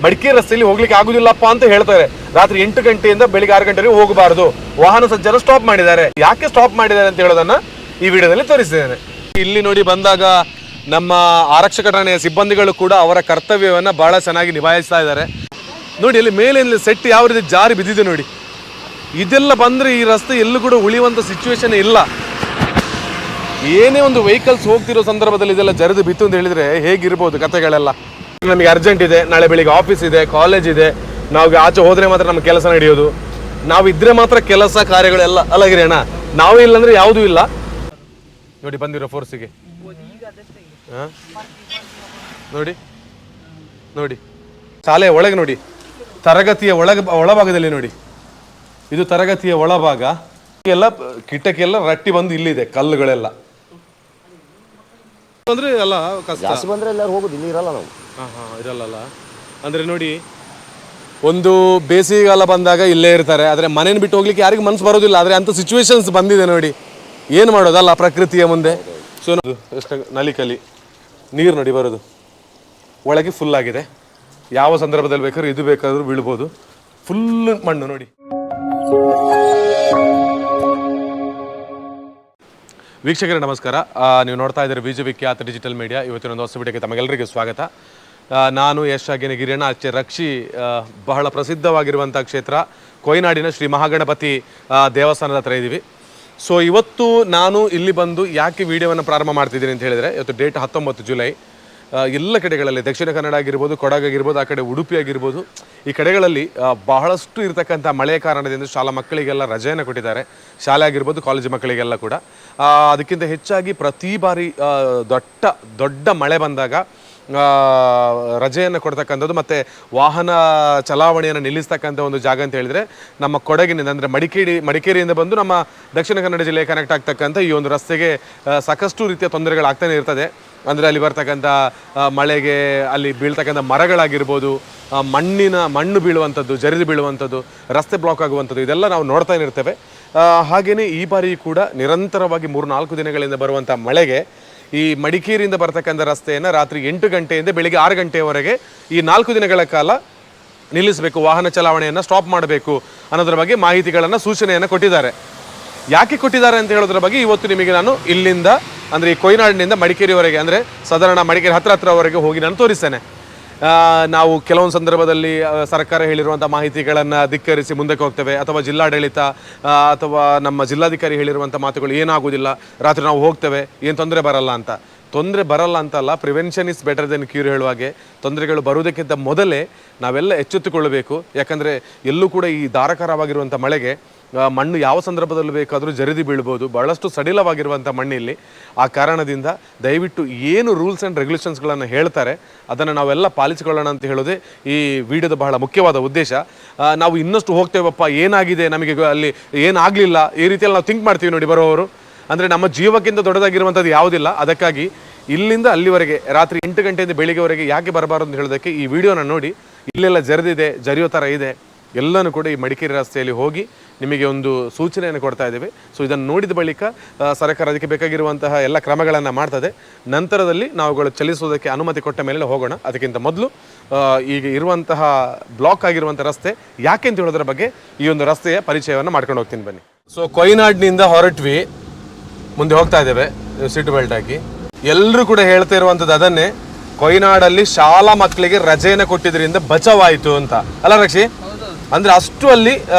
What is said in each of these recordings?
ಮಡಿಕೇರಿ ರಸ್ತೆಯಲ್ಲಿ ಹೋಗ್ಲಿಕ್ಕೆ ಆಗುದಿಲ್ಲಪ್ಪ ಅಂತ ಹೇಳ್ತಾರೆ. ರಾತ್ರಿ 8 ಗಂಟೆಯಿಂದ ಬೆಳಿಗ್ಗೆ 6 ಗಂಟೆವರೆಗೆ ಹೋಗಬಾರದು, ವಾಹನ ಸಂಚಾರ ಸ್ಟಾಪ್ ಮಾಡಿದ್ದಾರೆ. ಯಾಕೆ ಸ್ಟಾಪ್ ಮಾಡಿದ್ದಾರೆ ಅಂತ ಹೇಳೋದನ್ನ ಈ ವಿಡಿಯೋದಲ್ಲಿ ತೋರಿಸಿದ್ದೇನೆ. ಇಲ್ಲಿ ನೋಡಿ ಬಂದಾಗ ನಮ್ಮ ಆರಕ್ಷಕ ಠಾಣೆಯ ಸಿಬ್ಬಂದಿಗಳು ಕೂಡ ಅವರ ಕರ್ತವ್ಯವನ್ನ ಬಹಳ ಚೆನ್ನಾಗಿ ನಿಭಾಯಿಸ್ತಾ ಇದ್ದಾರೆ. ನೋಡಿ ಅಲ್ಲಿ ಮೇಲೆ ಸೆಟ್ ಯಾವ ರೀತಿ ಜಾರಿ ಬಿದ್ದಿದೆ ನೋಡಿ. ಇದೆಲ್ಲ ಬಂದ್ರೆ ಈ ರಸ್ತೆ ಎಲ್ಲೂ ಕೂಡ ಉಳಿಯುವಂತ ಸಿಚುವೇಶನ್ ಇಲ್ಲ. ಏನೇ ಒಂದು ವೆಹಿಕಲ್ಸ್ ಹೋಗ್ತಿರೋ ಸಂದರ್ಭದಲ್ಲಿ ಇದೆಲ್ಲ ಜರಿದು ಬಿತ್ತು ಅಂತ ಹೇಳಿದ್ರೆ ಹೇಗಿರ್ಬೋದು ಕಥೆಗಳೆಲ್ಲ. ನಮಗೆ ಅರ್ಜೆಂಟ್ ಇದೆ, ನಾಳೆ ಬೆಳಿಗ್ಗೆ ಆಫೀಸ್ ಇದೆ, ಕಾಲೇಜ್ ಇದೆ, ನಾವು ಆಚೆ ಹೋದ್ರೆ ಮಾತ್ರ ನಮ್ಮ ಕೆಲಸ ನಡೆಯೋದು, ನಾವು ಇದ್ರೆ ಮಾತ್ರ ಕೆಲಸ ಕಾರ್ಯಗಳೆಲ್ಲ ಅಲ್ಲಗಿರೋಣ. ನಾವೇ ಇಲ್ಲಂದ್ರೆ ಯಾವುದೂ ಇಲ್ಲ. ನೋಡಿ ಬಂದಿರೋ ಫೋರ್ಸಿಗೆ ನೋಡಿ ನೋಡಿ ಶಾಲೆಯ ಒಳಗೆ ನೋಡಿ, ತರಗತಿಯ ಒಳಭಾಗದಲ್ಲಿ ನೋಡಿ, ಇದು ತರಗತಿಯ ಒಳಭಾಗ. ಎಲ್ಲ ಕಿಟಕಿ ಎಲ್ಲ ರಟ್ಟಿ ಬಂದು ಇಲ್ಲಿದೆ, ಕಲ್ಲುಗಳೆಲ್ಲ ಅಂದ್ರೆ ಎಲ್ಲ ಜಾಸ್ತಿ ಬಂದ್ರೆ ಎಲ್ಲರೂ ಹೋಗೋದು, ಇಲ್ಲಿ ಇರಲ್ಲ ನಾವು. ಇರಲ್ಲ ಅಂದ್ರೆ ನೋಡಿ, ಒಂದು ಬೇಸಿಗೆಗಾಲ ಬಂದಾಗ ಇಲ್ಲೇ ಇರ್ತಾರೆ, ಆದರೆ ಮನೇನ ಬಿಟ್ಟು ಹೋಗ್ಲಿಕ್ಕೆ ಯಾರಿಗೂ ಮನಸ್ಸು ಬರೋದಿಲ್ಲ. ಆದರೆ ಅಂಥ ಸಿಚುವೇಶನ್ಸ್ ಬಂದಿದೆ ನೋಡಿ, ಏನು ಮಾಡೋದಲ್ಲ ಪ್ರಕೃತಿಯ ಮುಂದೆ. ಸೊ ಎಷ್ಟು ನಲಿಕಲಿ ನೀರು ನೋಡಿ ಬರೋದು, ಒಳಗೆ ಫುಲ್ ಆಗಿದೆ. ಯಾವ ಸಂದರ್ಭದಲ್ಲಿ ಬೇಕಾದ್ರೂ ಇದು ಬೇಕಾದ್ರೂ ಬೀಳ್ಬೋದು. ಫುಲ್ ಮಣ್ಣು ನೋಡಿ. ವೀಕ್ಷಕರೇ ನಮಸ್ಕಾರ, ನೀವು ನೋಡ್ತಾ ಇದ್ದೀರಿ ವಿಖ್ಯಾತ ಡಿಜಿಟಲ್ ಮೀಡಿಯಾ. ಇವತ್ತಿನೊಂದು ಹೊಸ ವಿಡಿಯೋಗೆ ತಮಗೆಲ್ಲರಿಗೂ ಸ್ವಾಗತ. ನಾನು ಯಶ್ ಹಾಗೇನೆ ಗಿರಿಯಣ್ಣ. ಆಚೆ ರಕ್ಷಿ ಬಹಳ ಪ್ರಸಿದ್ಧವಾಗಿರುವಂಥ ಕ್ಷೇತ್ರ ಕೊಯ್ನಾಡಿನ ಶ್ರೀ ಮಹಾಗಣಪತಿ ದೇವಸ್ಥಾನದ ಹತ್ರ ಇದ್ದೀವಿ. ಸೊ ಇವತ್ತು ನಾನು ಇಲ್ಲಿ ಬಂದು ಯಾಕೆ ವಿಡಿಯೋವನ್ನು ಪ್ರಾರಂಭ ಮಾಡ್ತಿದ್ದೀನಿ ಅಂತ ಹೇಳಿದರೆ, ಇವತ್ತು ಡೇಟ್ 19 ಜುಲೈ. ಎಲ್ಲ ಕಡೆಗಳಲ್ಲಿ ದಕ್ಷಿಣ ಕನ್ನಡ ಆಗಿರ್ಬೋದು, ಕೊಡಗು ಆಗಿರ್ಬೋದು, ಆ ಕಡೆ ಉಡುಪಿ ಆಗಿರ್ಬೋದು, ಈ ಕಡೆಗಳಲ್ಲಿ ಬಹಳಷ್ಟು ಇರತಕ್ಕಂಥ ಮಳೆಯ ಕಾರಣದಿಂದ ಶಾಲಾ ಮಕ್ಕಳಿಗೆಲ್ಲ ರಜೆಯನ್ನು ಕೊಟ್ಟಿದ್ದಾರೆ. ಶಾಲೆ ಆಗಿರ್ಬೋದು, ಕಾಲೇಜು ಮಕ್ಕಳಿಗೆಲ್ಲ ಕೂಡ. ಅದಕ್ಕಿಂತ ಹೆಚ್ಚಾಗಿ ಪ್ರತಿ ಬಾರಿ ದೊಡ್ಡ ಮಳೆ ಬಂದಾಗ ರಜೆಯನ್ನು ಕೊಡ್ತಕ್ಕಂಥದ್ದು ಮತ್ತು ವಾಹನ ಚಲಾವಣೆಯನ್ನು ನಿಲ್ಲಿಸ್ತಕ್ಕಂಥ ಒಂದು ಜಾಗ ಅಂತ ಹೇಳಿದರೆ ನಮ್ಮ ಕೊಡಗಿನಿಂದ, ಅಂದರೆ ಮಡಿಕೇರಿಯಿಂದ ಬಂದು ನಮ್ಮ ದಕ್ಷಿಣ ಕನ್ನಡ ಜಿಲ್ಲೆಗೆ ಕನೆಕ್ಟ್ ಆಗ್ತಕ್ಕಂಥ ಈ ಒಂದು ರಸ್ತೆಗೆ ಸಾಕಷ್ಟು ರೀತಿಯ ತೊಂದರೆಗಳಾಗ್ತಾನೆ ಇರ್ತದೆ. ಅಂದರೆ ಅಲ್ಲಿ ಬರ್ತಕ್ಕಂಥ ಮಳೆಗೆ ಅಲ್ಲಿ ಬೀಳ್ತಕ್ಕಂಥ ಮರಗಳಾಗಿರ್ಬೋದು, ಮಣ್ಣು ಬೀಳುವಂಥದ್ದು, ಜರಿದು ಬೀಳುವಂಥದ್ದು, ರಸ್ತೆ ಬ್ಲಾಕ್ ಆಗುವಂಥದ್ದು, ಇದೆಲ್ಲ ನಾವು ನೋಡ್ತಾನೆ ಇರ್ತೇವೆ. ಹಾಗೆಯೇ ಈ ಬಾರಿ ಕೂಡ ನಿರಂತರವಾಗಿ 3-4 ದಿನಗಳಿಂದ ಬರುವಂಥ ಮಳೆಗೆ ಈ ಮಡಿಕೇರಿಯಿಂದ ಬರ್ತಕ್ಕಂಥ ರಸ್ತೆಯನ್ನು ರಾತ್ರಿ 8 ಗಂಟೆಯಿಂದ ಬೆಳಿಗ್ಗೆ 6 ಗಂಟೆಯವರೆಗೆ ಈ 4 ದಿನಗಳ ಕಾಲ ನಿಲ್ಲಿಸಬೇಕು, ವಾಹನ ಚಲಾವಣೆಯನ್ನು ಸ್ಟಾಪ್ ಮಾಡಬೇಕು ಅನ್ನೋದ್ರ ಬಗ್ಗೆ ಮಾಹಿತಿಗಳನ್ನು, ಸೂಚನೆಯನ್ನು ಕೊಟ್ಟಿದ್ದಾರೆ. ಯಾಕೆ ಕೊಟ್ಟಿದ್ದಾರೆ ಅಂತ ಹೇಳೋದ್ರ ಬಗ್ಗೆ ಇವತ್ತು ನಿಮಗೆ ನಾನು ಇಲ್ಲಿಂದ, ಅಂದರೆ ಈ ಕೊಯ್ನಾಡಿನಿಂದ ಮಡಿಕೇರಿವರೆಗೆ, ಅಂದರೆ ಸಾಧಾರಣ ಮಡಿಕೇರಿ ಹತ್ರವರೆಗೆ ಹೋಗಿ ನಾನು ತೋರಿಸ್ತೇನೆ. ನಾವು ಕೆಲವೊಂದು ಸಂದರ್ಭದಲ್ಲಿ ಸರ್ಕಾರ ಹೇಳಿರುವಂಥ ಮಾಹಿತಿಗಳನ್ನು ಧಿಕ್ಕರಿಸಿ ಮುಂದಕ್ಕೆ ಹೋಗ್ತೇವೆ, ಅಥವಾ ಜಿಲ್ಲಾಡಳಿತ ಅಥವಾ ನಮ್ಮ ಜಿಲ್ಲಾಧಿಕಾರಿ ಹೇಳಿರುವಂಥ ಮಾತುಗಳು ಏನಾಗೋದಿಲ್ಲ, ರಾತ್ರಿ ನಾವು ಹೋಗ್ತೇವೆ, ಏನು ತೊಂದರೆ ಬರಲ್ಲ ಅಂತ. ತೊಂದರೆ ಬರಲ್ಲ ಅಂತಲ್ಲ, prevention is better than cure ಹೇಳುವಾಗೆ, ತೊಂದರೆಗಳು ಬರುವುದಕ್ಕಿಂತ ಮೊದಲೇ ನಾವೆಲ್ಲ ಎಚ್ಚೆತ್ತುಕೊಳ್ಳಬೇಕು. ಯಾಕಂದರೆ ಎಲ್ಲೂ ಕೂಡ ಈ ಧಾರಾಕಾರವಾಗಿರುವಂಥ ಮಳೆಗೆ ಮಣ್ಣು ಯಾವ ಸಂದರ್ಭದಲ್ಲೂ ಬೇಕಾದರೂ ಜರಿದು ಬೀಳ್ಬೋದು. ಬಹಳಷ್ಟು ಸಡಿಲವಾಗಿರುವಂಥ ಮಣ್ಣಿಲ್ಲಿ. ಆ ಕಾರಣದಿಂದ ದಯವಿಟ್ಟು ಏನು ರೂಲ್ಸ್ ಆ್ಯಂಡ್ ರೆಗ್ಯುಲೇಷನ್ಸ್ಗಳನ್ನು ಹೇಳ್ತಾರೆ ಅದನ್ನು ನಾವೆಲ್ಲ ಪಾಲಿಸಿಕೊಳ್ಳೋಣ ಅಂತ ಹೇಳೋದೇ ಈ ವಿಡಿಯೋದ ಬಹಳ ಮುಖ್ಯವಾದ ಉದ್ದೇಶ. ನಾವು ಇನ್ನಷ್ಟು ಹೋಗ್ತೇವಪ್ಪ, ಏನಾಗಿದೆ ನಮಗೆ ಅಲ್ಲಿ ಏನಾಗಲಿಲ್ಲ, ಈ ರೀತಿಯಲ್ಲಿ ನಾವು ಥಿಂಕ್ ಮಾಡ್ತೀವಿ ನೋಡಿ ಬರೋವರು. ಅಂದರೆ ನಮ್ಮ ಜೀವಕ್ಕಿಂತ ದೊಡ್ಡದಾಗಿರುವಂಥದ್ದು ಯಾವುದಿಲ್ಲ. ಅದಕ್ಕಾಗಿ ಇಲ್ಲಿಂದ ಅಲ್ಲಿವರೆಗೆ ರಾತ್ರಿ 8 ಗಂಟೆಯಿಂದ ಬೆಳಿಗ್ಗೆವರೆಗೆ ಯಾಕೆ ಬರಬಾರದು ಅಂತ ಹೇಳೋದಕ್ಕೆ ಈ ವಿಡಿಯೋನ ನೋಡಿ. ಇಲ್ಲೆಲ್ಲ ಜರಿದಿದೆ, ಜರಿಯೋ ಥರ ಇದೆ, ಎಲ್ಲನೂ ಕೂಡ ಈ ಮಡಿಕೇರಿ ರಸ್ತೆಯಲ್ಲಿ ಹೋಗಿ ನಿಮಗೆ ಒಂದು ಸೂಚನೆಯನ್ನು ಕೊಡ್ತಾ ಇದ್ದೇವೆ. ಸೊ ಇದನ್ನು ನೋಡಿದ ಬಳಿಕ ಸರ್ಕಾರ ಅದಕ್ಕೆ ಬೇಕಾಗಿರುವಂತಹ ಎಲ್ಲ ಕ್ರಮಗಳನ್ನು ಮಾಡ್ತದೆ. ನಂತರದಲ್ಲಿ ನಾವುಗಳು ಚಲಿಸೋದಕ್ಕೆ ಅನುಮತಿ ಕೊಟ್ಟ ಮೇಲೆ ಹೋಗೋಣ. ಅದಕ್ಕಿಂತ ಮೊದಲು ಈಗ ಇರುವಂತಹ ಬ್ಲಾಕ್ ಆಗಿರುವಂಥ ರಸ್ತೆ ಯಾಕೆ ಅಂತ ಹೇಳೋದ್ರ ಬಗ್ಗೆ ಈ ಒಂದು ರಸ್ತೆಯ ಪರಿಚಯವನ್ನು ಮಾಡ್ಕೊಂಡು ಹೋಗ್ತೀನಿ ಬನ್ನಿ. ಸೊ ಕೊಯ್ನಾಡಿನಿಂದ ಹೊರಟ್ವಿ, ಮುಂದೆ ಹೋಗ್ತಾ ಇದ್ದೇವೆ ಸೀಟ್ ಬೆಲ್ಟ್ ಹಾಕಿ. ಎಲ್ಲರೂ ಕೂಡ ಹೇಳ್ತಾ ಇರುವಂಥದ್ದು ಅದನ್ನೇ, ಕೊಯ್ನಾಡಲ್ಲಿ ಶಾಲಾ ಮಕ್ಕಳಿಗೆ ರಜೆಯನ್ನು ಕೊಟ್ಟಿದ್ರಿಂದ ಬಚಾವಾಯಿತು ಅಂತ ಅಲ್ಲ ರಕ್ಷಿ? ಅಂದರೆ ಅಷ್ಟು ಅಲ್ಲಿ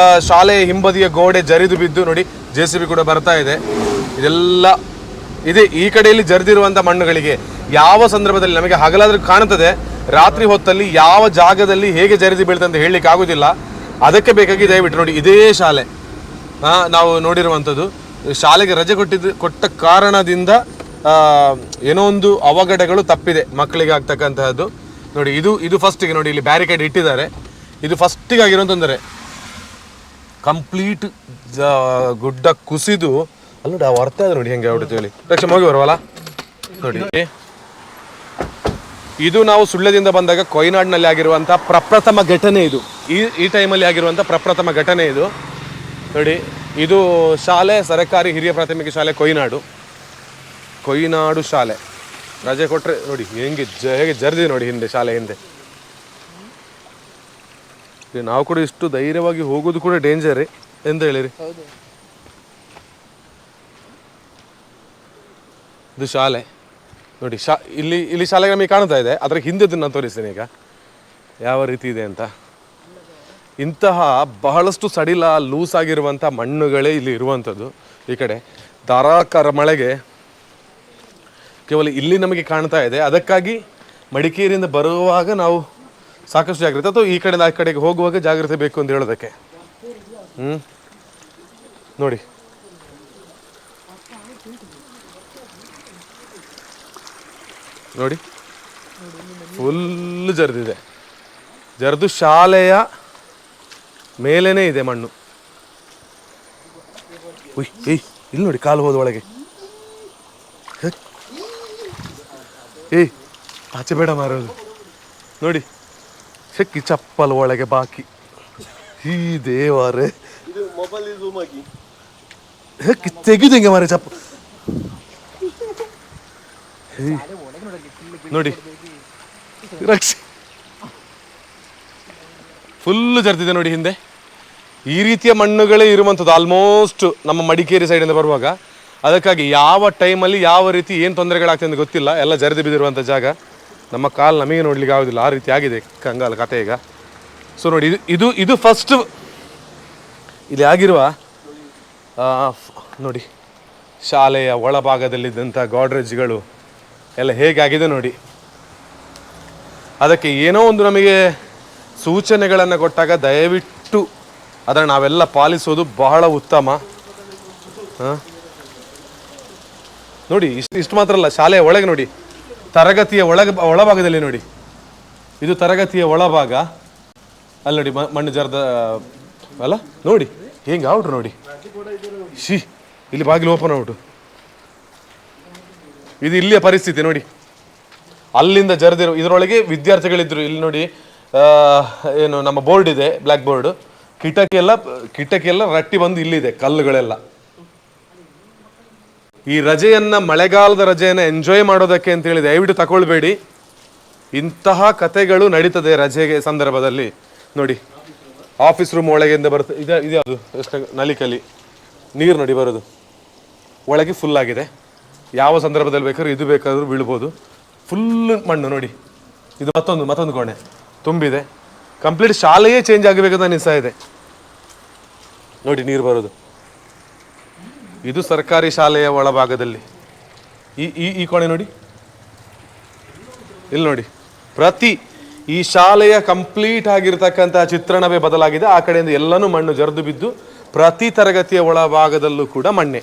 ಶಾಲೆಯ ಹಿಂಬದಿಯ ಗೋಡೆ ಜರಿದು ಬಿದ್ದು ನೋಡಿ, JCB ಕೂಡ ಬರ್ತಾ ಇದೆ. ಇದೆಲ್ಲ ಇದೆ ಈ ಕಡೆಯಲ್ಲಿ ಜರಿದಿರುವಂಥ ಮಣ್ಣುಗಳಿಗೆ. ಯಾವ ಸಂದರ್ಭದಲ್ಲಿ ನಮಗೆ ಹಗಲಾದ್ರೂ ಕಾಣುತ್ತದೆ, ರಾತ್ರಿ ಹೊತ್ತಲ್ಲಿ ಯಾವ ಜಾಗದಲ್ಲಿ ಹೇಗೆ ಜರಿದು ಬೀಳ್ತದೆ ಅಂತ ಹೇಳಲಿಕ್ಕೆ ಆಗೋದಿಲ್ಲ. ಅದಕ್ಕೆ ಬೇಕಾಗಿ ದಯವಿಟ್ಟು ನೋಡಿ, ಇದೇ ಶಾಲೆ ನಾವು ನೋಡಿರುವಂಥದ್ದು. ಶಾಲೆಗೆ ರಜೆ ಕೊಟ್ಟ ಕಾರಣದಿಂದ ಏನೋ ಒಂದು ಅವಘಡಗಳು ತಪ್ಪಿದೆ ಮಕ್ಕಳಿಗೆ ಆಗ್ತಕ್ಕಂತಹದ್ದು. ನೋಡಿ ಇದು ಫಸ್ಟಿಗೆ ನೋಡಿ, ಇಲ್ಲಿ ಬ್ಯಾರಿಕೇಡ್ ಇಟ್ಟಿದ್ದಾರೆ. ಇದು ಫಸ್ಟಿಗೆ ಆಗಿರೋ ತೊಂದರೆ. ಕಂಪ್ಲೀಟ್ ಗುಡ್ಡ ಕುಸಿದು ಅಲ್ಲಿ ನೋಡಿ ಅರ್ಥ ಇದೆ ನೋಡಿ ಹೆಂಗೆ ಹೊಡಿತು ಹೇಳಿ. ರಕ್ಷೆ ಹೋಗಿ ಬರುವಲ್ಲ ನೋಡಿ. ಇದು ನಾವು ಸುಳ್ಯದಿಂದ ಬಂದಾಗ ಕೊಯ್ನಾಡಿನಲ್ಲಿ ಆಗಿರುವಂಥ ಪ್ರಪ್ರಥಮ ಘಟನೆ ಇದು. ಈ ಟೈಮಲ್ಲಿ ಆಗಿರುವಂಥ ಪ್ರಪ್ರಥಮ ಘಟನೆ ಇದು ನೋಡಿ. ಇದು ಶಾಲೆ ಸರ್ಕಾರಿ ಹಿರಿಯ ಪ್ರಾಥಮಿಕ ಶಾಲೆ ಕೊಯ್ನಾಡು ಶಾಲೆ. ರಜೆ ಕೊಟ್ಟರೆ ನೋಡಿ ಹೇಗೆ ಜರ್ದಿ ನೋಡಿ ಹಿಂದೆ ಶಾಲೆ ಹಿಂದೆ. ನಾವು ಕೂಡ ಇಷ್ಟು ಧೈರ್ಯವಾಗಿ ಹೋಗೋದು ಕೂಡ ಡೇಂಜರೇ ಎಂತ ಹೇಳಿರಿ. ಇದು ಶಾಲೆ ನೋಡಿ, ಇಲ್ಲಿ ಶಾಲೆ ನಮಗೆ ಕಾಣ್ತಾ ಇದೆ. ಅದರ ಹಿಂದೆದು ನಾನು ತೋರಿಸ್ತೇನೆ ಈಗ ಯಾವ ರೀತಿ ಇದೆ ಅಂತ. ಇಂತಹ ಬಹಳಷ್ಟು ಸಡಿಲ ಲೂಸ್ ಆಗಿರುವಂಥ ಮಣ್ಣುಗಳೇ ಇಲ್ಲಿ ಇರುವಂಥದ್ದು. ಈ ಕಡೆ ಧಾರಾಕಾರ ಮಳೆಗೆ ಕೇವಲ ಇಲ್ಲಿ ನಮಗೆ ಕಾಣ್ತಾ ಇದೆ. ಅದಕ್ಕಾಗಿ ಮಡಿಕೇರಿಯಿಂದ ಬರುವಾಗ ನಾವು ಸಾಕಷ್ಟು ಜಾಗ್ರತೆ, ಅಥವಾ ಈ ಕಡೆಯಿಂದ ಆ ಕಡೆಗೆ ಹೋಗುವಾಗ ಜಾಗ್ರತೆ ಬೇಕು ಅಂತ ಹೇಳೋದಕ್ಕೆ. ನೋಡಿ ನೋಡಿ ಫುಲ್ ಜರಿದಿದೆ. ಜರಿದು ಶಾಲೆಯ ಮೇಲೇನೆ ಇದೆ ಮಣ್ಣು. ಉಯ್ ಏಯ್ ಇಲ್ಲಿ ನೋಡಿ, ಕಾಲು ಹೋದ ಒಳಗೆ. ಏಯ್ ಆಚೆ ಬೇಡ ಮಾರೋದು ನೋಡಿ, ಶೆಕ್ಕಿ ಚಪ್ಪಲ್ ಒಳಗೆ ಬಾಕಿ. ಈ ದೇವರೇ, ತೆಗೆದು ಹೆಂಗೆ ಮಾರೆ ಚಪ್ಪ ನೋಡಿ, ರಕ್ಷೆ ಫುಲ್ಲು ಜರ್ತಿದೆ ನೋಡಿ ಹಿಂದೆ. ಈ ರೀತಿಯ ಮಣ್ಣುಗಳೇ ಇರುವಂಥದ್ದು ಆಲ್ಮೋಸ್ಟ್ ನಮ್ಮ ಮಡಿಕೇರಿ ಸೈಡಿಂದ ಬರುವಾಗ. ಅದಕ್ಕಾಗಿ ಯಾವ ಟೈಮಲ್ಲಿ ಯಾವ ರೀತಿ ಏನು ತೊಂದರೆಗಳಾಗ್ತದೆ ಅಂತ ಗೊತ್ತಿಲ್ಲ. ಎಲ್ಲ ಜರಿದು ಬಿದ್ದಿರುವಂಥ ಜಾಗ. ನಮ್ಮ ಕಾಲು ನಮಗೆ ನೋಡ್ಲಿಕ್ಕೆ ಆಗೋದಿಲ್ಲ, ಆ ರೀತಿ ಆಗಿದೆ ಕಂಗಾಲ ಕತೆ ಈಗ. ಸೊ ನೋಡಿ, ಇದು ಇದು ಫಸ್ಟ್ ಇಲ್ಲಿ ಆಗಿರುವ ನೋಡಿ ಶಾಲೆಯ ಒಳಭಾಗದಲ್ಲಿದ್ದಂಥ ಗಾಡ್ರೇಜ್ಗಳು ಎಲ್ಲ ಹೇಗಾಗಿದೆ ನೋಡಿ. ಅದಕ್ಕೆ ಏನೋ ಒಂದು ನಮಗೆ ಸೂಚನೆಗಳನ್ನು ಕೊಟ್ಟಾಗ ದಯವಿಟ್ಟು ಅದನ್ನು ನಾವೆಲ್ಲ ಪಾಲಿಸೋದು ಬಹಳ ಉತ್ತಮ. ನೋಡಿ, ಇಷ್ಟು ಮಾತ್ರ ಅಲ್ಲ, ಶಾಲೆಯ ಒಳಗೆ ನೋಡಿ, ತರಗತಿಯ ಒಳಭಾಗದಲ್ಲಿ ನೋಡಿ, ಇದು ತರಗತಿಯ ಒಳಭಾಗ. ಅಲ್ಲಿ ನೋಡಿ ಮಣ್ಣು ಜರ್ದ ಅಲ್ಲ, ನೋಡಿ ಹೆಂಗೆ ಔಟ್ರು ನೋಡಿ. ಇಲ್ಲಿ ಬಾಗಿಲು ಓಪನ್ ಔಟು. ಇದು ಇಲ್ಲಿಯ ಪರಿಸ್ಥಿತಿ ನೋಡಿ. ಅಲ್ಲಿಂದ ಜರ್ದಿರೋ ಇದರೊಳಗೆ ವಿದ್ಯಾರ್ಥಿಗಳಿದ್ರು. ಇಲ್ಲಿ ನೋಡಿ, ಏನು ನಮ್ಮ ಬೋರ್ಡ್ ಇದೆ, ಬ್ಲ್ಯಾಕ್ ಬೋರ್ಡ್. ಕಿಟಕಿ ಎಲ್ಲ ರಟ್ಟಿ ಬಂದು ಇಲ್ಲಿದೆ ಕಲ್ಲುಗಳೆಲ್ಲ. ಈ ರಜೆಯನ್ನ, ಮಳೆಗಾಲದ ರಜೆಯನ್ನ ಎಂಜಾಯ್ ಮಾಡೋದಕ್ಕೆ ಅಂತ ಹೇಳಿ ದಯವಿಟ್ಟು ತಗೊಳ್ಬೇಡಿ. ಇಂತಹ ಕತೆಗಳು ನಡೀತದೆ ರಜೆಗೆ ಸಂದರ್ಭದಲ್ಲಿ. ನೋಡಿ, ಆಫೀಸ್ ರೂಮ್ ಒಳಗೆಂದ ಬರ್ತದೆ. ಇದ್ಯಾವುದು ಎಷ್ಟು ನಲಿಕಲಿ ನೀರು ನೋಡಿ ಬರೋದು, ಒಳಗೆ ಫುಲ್ ಆಗಿದೆ. ಯಾವ ಸಂದರ್ಭದಲ್ಲಿ ಬೇಕಾದ್ರೂ ಇದು ಬೇಕಾದ್ರೂ ಬೀಳ್ಬೋದು. ಫುಲ್ ಮಣ್ಣು ನೋಡಿ. ಇದು ಮತ್ತೊಂದು ಕೋಣೆ ತುಂಬಿದೆ. ಕಂಪ್ಲೀಟ್ ಶಾಲೆಯೇ ಚೇಂಜ್ ಆಗಬೇಕಂತ ಅನಿಸ್ತಾ ಇದೆ. ನೋಡಿ ನೀರು ಬರೋದು. ಇದು ಸರ್ಕಾರಿ ಶಾಲೆಯ ಒಳಭಾಗದಲ್ಲಿ ಈ ಕೋಣೆ ನೋಡಿ. ಇಲ್ಲಿ ನೋಡಿ, ಈ ಶಾಲೆಯ ಕಂಪ್ಲೀಟ್ ಆಗಿರ್ತಕ್ಕಂಥ ಚಿತ್ರಣವೇ ಬದಲಾಗಿದೆ. ಆ ಕಡೆಯಿಂದ ಎಲ್ಲನೂ ಮಣ್ಣು ಜರಿದು ಬಿದ್ದು ಪ್ರತಿ ತರಗತಿಯ ಒಳಭಾಗದಲ್ಲೂ ಕೂಡ ಮಣ್ಣೆ.